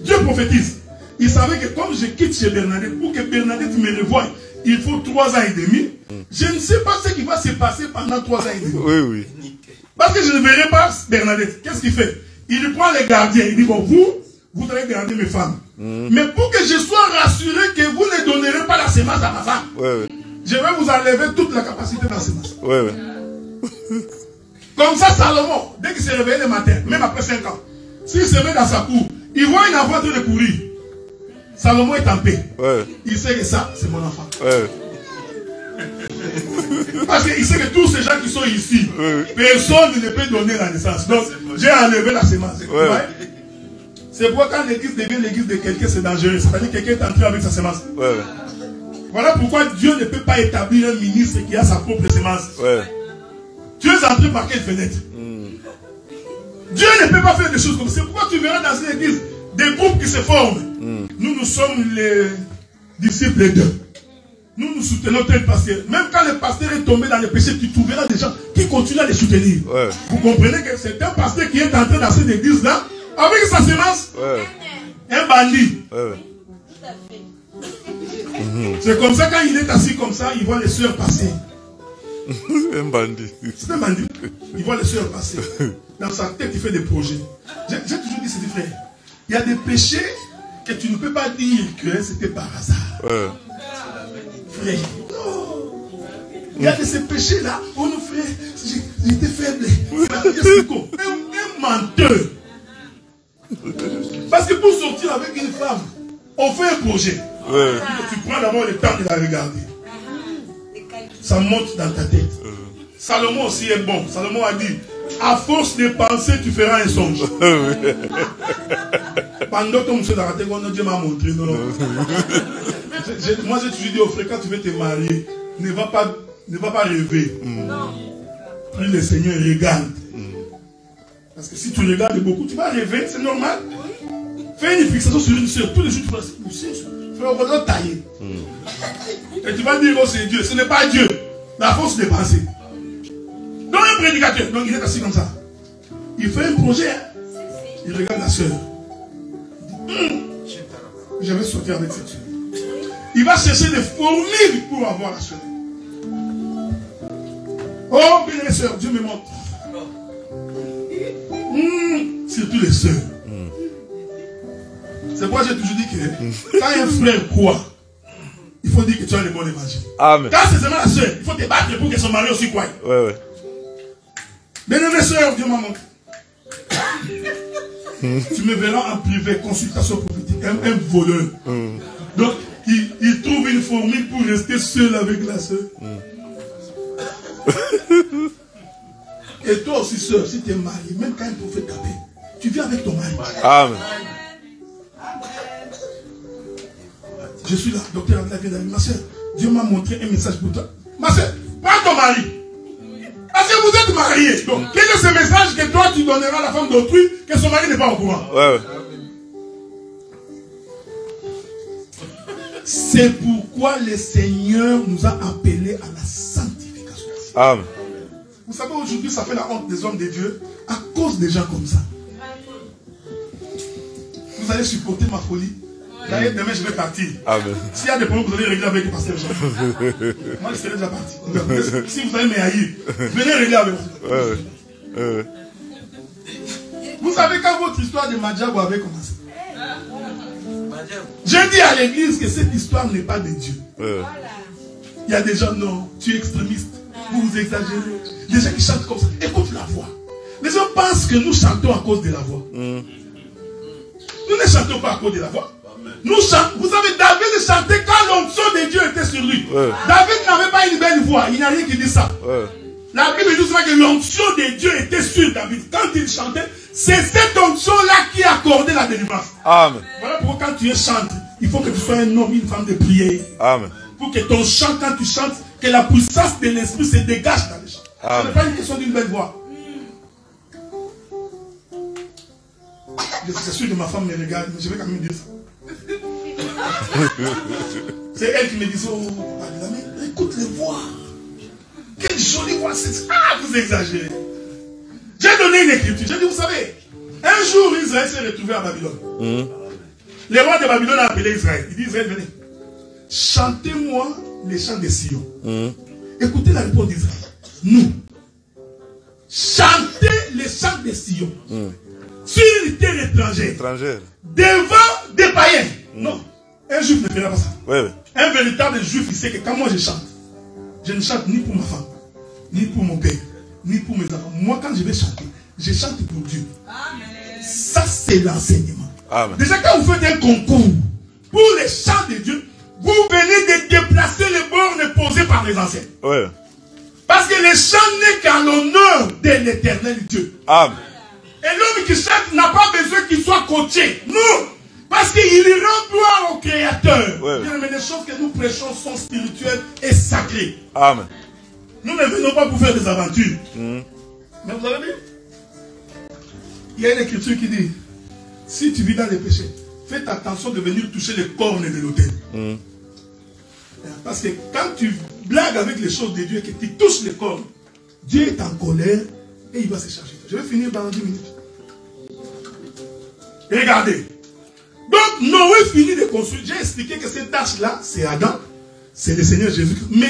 Dieu prophétise. Il savait que comme je quitte chez Bernadette, pour que Bernadette me revoie, il faut 3 ans et demi. Je ne sais pas ce qui va se passer pendant 3 ans et demi. Oui, oui. Parce que je ne verrai pas Bernadette. Qu'est-ce qu'il fait? Il prend les gardiens. Il dit, bon, vous allez garder mes femmes. Mais pour que je sois rassuré que vous ne donnerez pas la semence à ma femme, je vais vous enlever toute la capacité de la semence. Comme ça, Salomon, dès qu'il s'est réveillé le matin, même après 5 ans, s'il se met dans sa cour, il voit une enfant en train de courir. Salomon est en paix. Il sait que ça, c'est mon enfant. Parce qu'il sait que tous ces gens qui sont ici, personne ne peut donner la naissance. Donc, j'ai enlevé la semence. C'est pourquoi quand l'église devient l'église de quelqu'un, c'est dangereux. C'est-à-dire que quelqu'un est entré avec sa semence. Voilà pourquoi Dieu ne peut pas établir un ministre qui a sa propre semence. Tu es entré par quelle fenêtre? Dieu ne peut pas faire des choses comme ça. C'est pourquoi tu verras dans une église des groupes qui se forment. Nous sommes les disciples d'eux. Nous soutenons tel pasteur. Même quand le pasteur est tombé dans le péché, tu trouveras des gens qui continuent à les soutenir. Vous comprenez que c'est un pasteur qui est entré dans cette église-là avec sa semence. Un bandit. C'est comme ça, quand il est assis comme ça, il voit les sœurs passer. Un bandit. C'est un bandit. Il voit les sœurs passer. Dans sa tête, il fait des projets. J'ai toujours dit, c'est frère. Il y a des péchés que tu ne peux pas dire que c'était par hasard. Frère, non. Il y a de ces péchés-là. Oh non, frère, j'étais faible. Un menteur. Parce que pour sortir avec une femme, on fait un projet. Tu prends d'abord le temps de la regarder. Ça monte dans ta tête. Salomon aussi est bon. Salomon a dit, à force de penser, tu feras un songe. Pendant que monsieur d'arrêter, Dieu m'a montré. Non, non. Moi, j'ai toujours dit au frère, quand tu veux te marier, ne va pas rêver. Puis le Seigneur regarde. Parce que si tu regardes beaucoup, tu vas rêver, c'est normal. Fais une fixation sur une soeur. Tous les jours, tu vas se pousser. Frère, on va tailler. Et tu vas dire, oh, c'est Dieu. Ce n'est pas Dieu. La force de penser. Donc, un prédicateur, donc il est assis comme ça. Il fait un projet. Il regarde la soeur. Je vais sortir avec cette soeur. Il va chercher des formules pour avoir la soeur. Oh, bien les soeurs, Dieu me montre. Surtout les soeurs. C'est pourquoi j'ai toujours dit que quand un frère croit, il faut dire que tu as le bon évangile. Amen. Quand c'est seulement la soeur, il faut te battre pour que son mari aussi croie. Bien les soeurs, Dieu m'a montré. Tu me verras en privé, consultation prophétique, un voleur. Donc, il trouve une formule pour rester seul avec la soeur. Et toi aussi, soeur, si tu es marié, même quand un prophète t'appelle, tu viens avec ton mari. Amen. Je suis là, docteur Adela vient d'aller. Ma soeur, Dieu m'a montré un message pour toi. Ma soeur, prends ton mari. Parce que vous êtes mariés. Donc, quel est ce message que toi tu donneras à la femme d'autrui que son mari n'est pas au courant? C'est pourquoi le Seigneur nous a appelés à la sanctification. Amen. Vous savez, aujourd'hui, ça fait la honte des hommes de Dieu à cause des gens comme ça. Vous allez supporter ma folie. D'ailleurs, demain, je vais partir. S'il y a des problèmes, vous allez régler avec le pasteur Jean. Moi, je serai déjà parti. Si vous allez me haïr, venez régler avec moi. Vous savez quand votre histoire de Madjabou avait commencé? J'ai dit à l'église que cette histoire n'est pas de Dieu. Il y a des gens, non, tu es extrémiste. Vous exagérez. Des gens qui chantent comme ça. Écoute la voix. Les gens pensent que nous chantons à cause de la voix. Nous ne chantons pas à cause de la voix. Nous chantons. Vous savez, David chantait quand l'onction de Dieu était sur lui. David n'avait pas une belle voix. Il n'y a rien qui dit ça. La Bible dit souvent que l'onction de Dieu était sur David. Quand il chantait, c'est cette onction-là qui accordait la délivrance. Amen. Voilà pourquoi quand tu chantes, il faut que tu sois un homme, une femme de prière. Amen. Pour que ton chant, quand tu chantes, que la puissance de l'esprit se dégage dans les chants. Ce n'est pas une question d'une belle voix. C'est sûr que ma femme me regarde, mais je vais quand même dire ça. C'est elle qui me dit, oh, mais écoute les voix. Quelle jolie voix c'est. Ah, vous exagérez. J'ai donné une écriture. J'ai dit, vous savez, un jour Israël s'est retrouvé à Babylone. Les rois de Babylone ont appelé Israël. Il dit, Israël, venez. Chantez-moi les chants de Sion. Écoutez la réponse d'Israël. Nous, chantez les chants de Sion. Sur une terre étrangère. Devant des païens. Non. Un juif ne fera pas ça. Un véritable juif, il sait que quand moi je chante, je ne chante ni pour ma femme, ni pour mon père, ni pour mes enfants. Moi, quand je vais chanter, je chante pour Dieu. Amen. Ça, c'est l'enseignement. Déjà, quand vous faites un concours pour les chants de Dieu, vous venez de déplacer les bornes posées par les anciens. Parce que les chants n'est qu'à l'honneur de l'éternel Dieu. Amen. Et l'homme qui chante n'a pas besoin qu'il soit coaché. Non. Parce qu'il rend gloire au Créateur. Mais les choses que nous prêchons sont spirituelles et sacrées. Amen. Nous ne venons pas pour faire des aventures. Mais vous avez vu? Il y a une écriture qui dit, si tu vis dans les péchés, faites attention de venir toucher les cornes de l'autel. Parce que quand tu blagues avec les choses de Dieu et que tu touches les cornes, Dieu est en colère et il va se charger. Je vais finir dans 10 minutes. Et regardez. Donc Noé finit de construire. J'ai expliqué que cette tâche-là, c'est Adam, c'est le Seigneur Jésus-Christ. Mais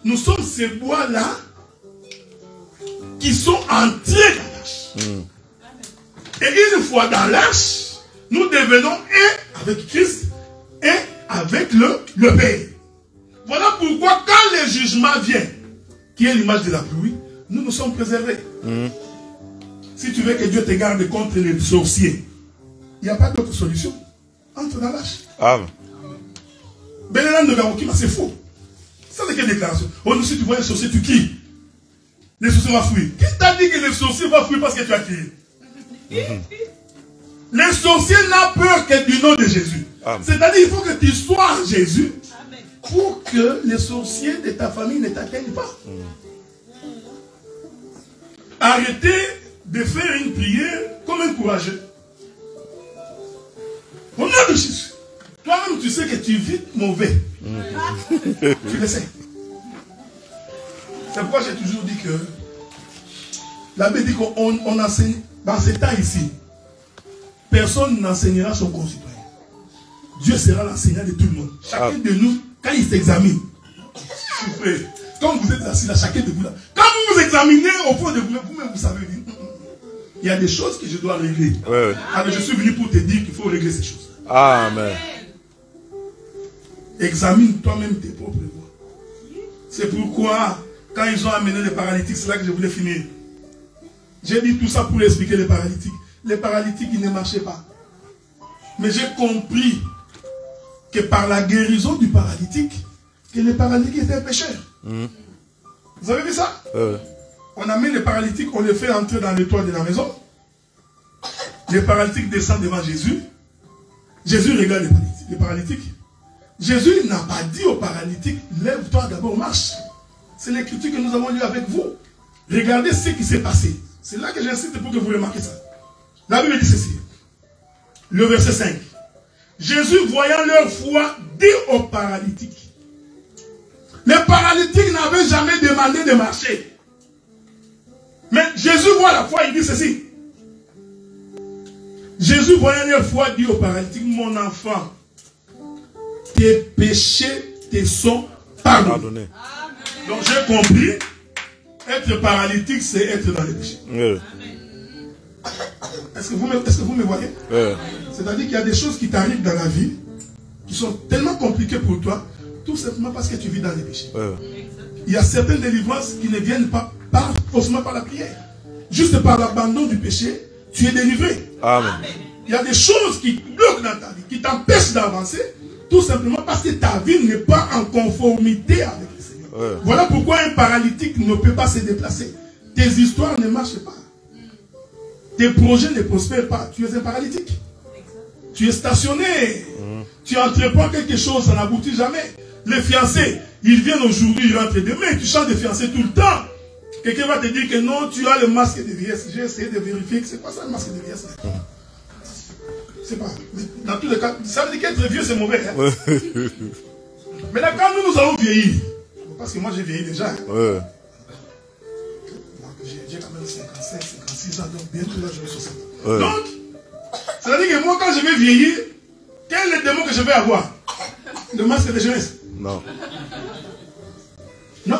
nous sommes ces bois-là qui sont entrés dans l'arche. Et une fois dans l'arche, nous devenons un avec Christ et avec le Père. Voilà pourquoi quand le jugement vient, qui est l'image de la pluie, nous sommes préservés. Si tu veux que Dieu te garde contre les sorciers, il n'y a pas d'autre solution. Entre dans l'arche. Amen. C'est faux. Ça, c'est quelle déclaration? Oh, si tu vois un sorcier, tu cries. Les sorciers vont fuir. Qui t'a dit que les sorciers vont fuir parce que tu as crié? Les sorciers n'ont peur que du nom de Jésus. C'est-à-dire qu'il faut que tu sois en Jésus pour que les sorciers de ta famille ne t'atteignent pas. Arrêtez de faire une prière comme un courageux. Au nom de Jésus. Toi-même, tu sais que tu vis mauvais. Tu le sais. C'est pourquoi j'ai toujours dit que la Bible dit qu'on enseigne. Dans ce temps ici, personne n'enseignera son concitoyen. Dieu sera l'enseignant de tout le monde. Chacun de nous, quand il s'examine, s'il vous plaît, quand vous êtes assis là, chacun de vous là, quand vous vous examinez au fond de vous-même, vous savez, il y a des choses que je dois régler. Alors je suis venu pour te dire qu'il faut régler ces choses. Amen. Examine toi-même tes propres voies. C'est pourquoi, quand ils ont amené les paralytiques, c'est là que je voulais finir. J'ai dit tout ça pour expliquer les paralytiques. Les paralytiques, ils ne marchaient pas. Mais j'ai compris que par la guérison du paralytique, que les paralytiques étaient pécheurs. Vous avez vu ça? On amène les paralytiques, on les fait entrer dans les toits de la maison. Les paralytiques descendent devant Jésus. Jésus regarde les paralytiques. Jésus n'a pas dit aux paralytiques, lève-toi d'abord, marche. C'est l'écriture que nous avons lue avec vous. Regardez ce qui s'est passé. C'est là que j'insiste pour que vous remarquiez ça. La Bible dit ceci. Le verset 5. Jésus, voyant leur foi, dit aux paralytiques. Les paralytiques n'avaient jamais demandé de marcher. Mais Jésus voit la foi, il dit ceci. Jésus, voyant leur foi, dit aux paralytiques, mon enfant, tes péchés te sont pardonnés. Donc j'ai compris, être paralytique, c'est être dans les péchés. Est-ce que vous me voyez? C'est-à-dire qu'il y a des choses qui t'arrivent dans la vie, qui sont tellement compliquées pour toi, tout simplement parce que tu vis dans les péchés. Il y a certaines délivrances qui ne viennent pas forcément par la prière. Juste par l'abandon du péché, tu es délivré. Amen. Il y a des choses qui bloquent dans ta vie, qui t'empêchent d'avancer, tout simplement parce que ta vie n'est pas en conformité avec le Seigneur. Voilà pourquoi un paralytique ne peut pas se déplacer. Tes histoires ne marchent pas. Tes projets ne prospèrent pas. Tu es un paralytique. Tu es stationné. Tu entreprends quelque chose, ça n'aboutit jamais. Les fiancés, ils viennent aujourd'hui, ils rentrent demain. Tu chantes des fiancés tout le temps. Quelqu'un va te dire que non, tu as le masque de vieillesse. J'ai essayé de vérifier que c'est pas ça le masque de vieillesse. C'est pas. Mais dans tous les cas, ça veut dire qu'être vieux, c'est mauvais. Hein? Maintenant, quand nous avons vieilli, parce que moi j'ai vieilli déjà. Hein? Ouais. J'ai quand même 55, 56 ans, donc bientôt là je vais 60. Ouais. Donc, ça veut dire que moi quand je vais vieillir, quel est le démon que je vais avoir? Le masque de jeunesse? Non. Non.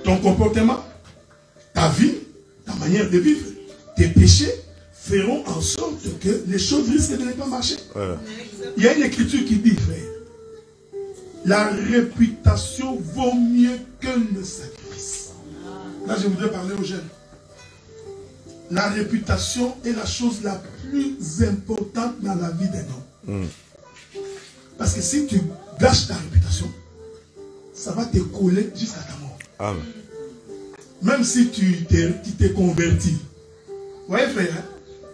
Ton comportement, ta vie, ta manière de vivre, tes péchés feront en sorte que les choses risquent de ne pas marcher. Ouais. Il y a une écriture qui dit, frère, la réputation vaut mieux que le sacrifice. Là, je voudrais parler aux jeunes. La réputation est la chose la plus importante dans la vie d'un homme. Parce que si tu gâches ta réputation, ça va te coller jusqu'à ta mort. Amen. Même si tu t'es converti. Vous voyez, frère, hein?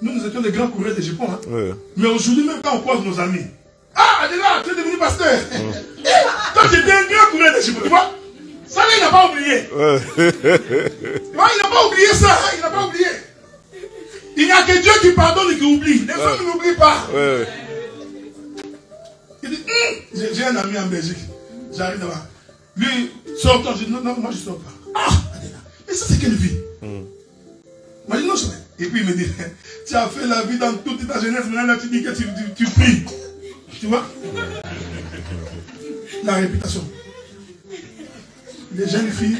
Nous étions des grands coureurs de Japon. Hein? Ouais. Mais aujourd'hui, même quand on croise nos amis, ah, Adela, tu es devenu pasteur. Toi, tu étais un grand coureur de Japon, tu vois. Ça, là, il n'a pas oublié. Ouais. Tu vois, il n'a pas oublié ça. Hein? Il n'a pas oublié. Il n'y a que Dieu qui pardonne et qui oublie. Les autres n'oublient pas. Ouais. Il dit, j'ai un ami en Belgique. J'arrive là-bas. Lui, sortant, je dis, non, moi je ne sors pas. Ah, Adela, mais ça c'est quelle vie? Moi je dis, non, je vais. Et puis il me dit, tu as fait la vie dans toute ta jeunesse, maintenant tu dis que tu pries. Tu vois? La réputation. Les jeunes filles,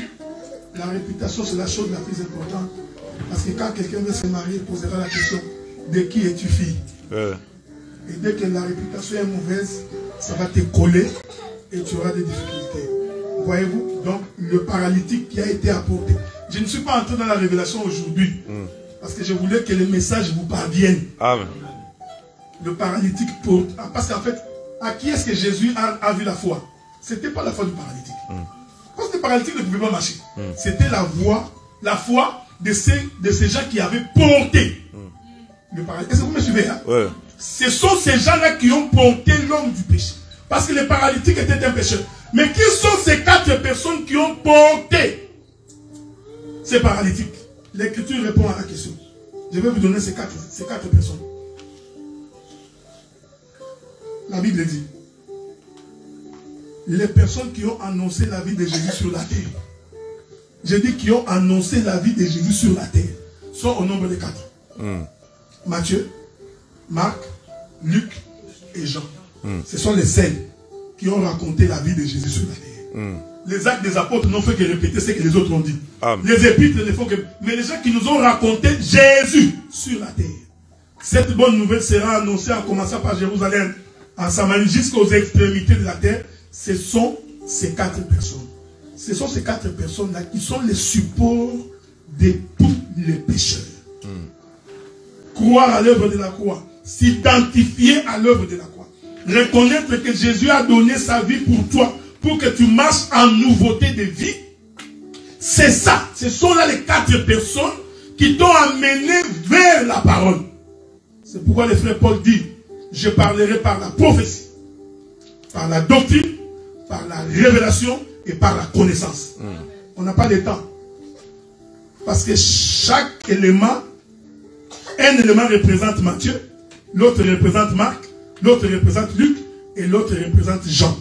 la réputation c'est la chose la plus importante. Parce que quand quelqu'un veut se marier, il posera la question, de qui es-tu fille? Ouais. Et dès que la réputation est mauvaise, ça va te coller et tu auras des difficultés. Voyez-vous? Donc, le paralytique qui a été apporté. Je ne suis pas entré dans la révélation aujourd'hui. Parce que je voulais que les messages vous parviennent. Amen. Le paralytique porte. Parce qu'en fait, à qui est-ce que Jésus a vu la foi? Ce n'était pas la foi du paralytique. Parce que le paralytique ne pouvait pas marcher. C'était la foi de ces gens qui avaient porté le paralytique. Est-ce que vous me suivez? Hein? Ouais. Ce sont ces gens-là qui ont porté l'homme du péché. Parce que le paralytique était un pécheur. Mais qui sont ces 4 personnes qui ont porté ces paralytiques? L'Écriture répond à la question. Je vais vous donner ces quatre personnes. La Bible dit, les personnes qui ont annoncé la vie de Jésus sur la terre. Je dis qui ont annoncé la vie de Jésus sur la terre. Sont au nombre de 4. Matthieu, Marc, Luc et Jean. Ce sont les seuls qui ont raconté la vie de Jésus sur la terre. Les actes des apôtres n'ont fait que répéter ce que les autres ont dit. Amen. Les épîtres ne font que... Mais les gens qui nous ont raconté Jésus sur la terre. Cette bonne nouvelle sera annoncée en commençant par Jérusalem, en Samarie, jusqu'aux extrémités de la terre. Ce sont ces 4 personnes. Ce sont ces 4 personnes-là qui sont les supports de tous les pécheurs. Croire à l'œuvre de la croix. S'identifier à l'œuvre de la croix. Reconnaître que Jésus a donné sa vie pour toi, pour que tu marches en nouveauté de vie. C'est ça. Ce sont là les 4 personnes qui t'ont amené vers la parole. C'est pourquoi le frère Paul dit, je parlerai par la prophétie, par la doctrine, par la révélation et par la connaissance. On n'a pas de temps. Parce que chaque élément, un élément représente Matthieu, l'autre représente Marc, l'autre représente Luc et l'autre représente Jean.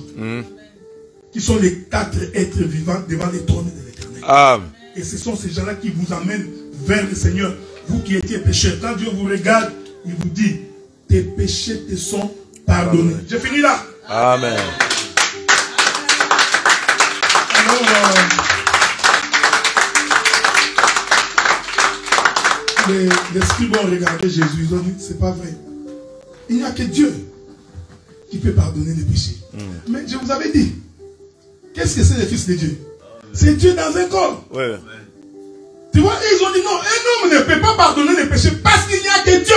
Qui sont les 4 êtres vivants devant les trônes de l'Éternel. Amen. Et ce sont ces gens-là qui vous amènent vers le Seigneur. Vous qui étiez pécheurs, quand Dieu vous regarde, il vous dit, tes péchés te sont pardonnés. J'ai fini là. Amen. Alors, les scribes ont regardé Jésus, ils ont dit, c'est pas vrai. Il n'y a que Dieu qui peut pardonner les péchés. Mais je vous avais dit, qu'est-ce que c'est le Fils de Dieu? C'est Dieu dans un corps. Ouais. Tu vois, ils ont dit non, un homme ne peut pas pardonner les péchés parce qu'il n'y a que Dieu.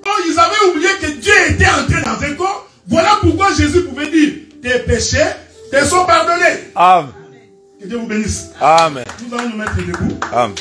Oh, ils avaient oublié que Dieu était entré dans un corps. Voilà pourquoi Jésus pouvait dire, tes péchés te sont pardonnés. Amen. Que Dieu vous bénisse. Amen. Nous allons nous mettre debout. Amen.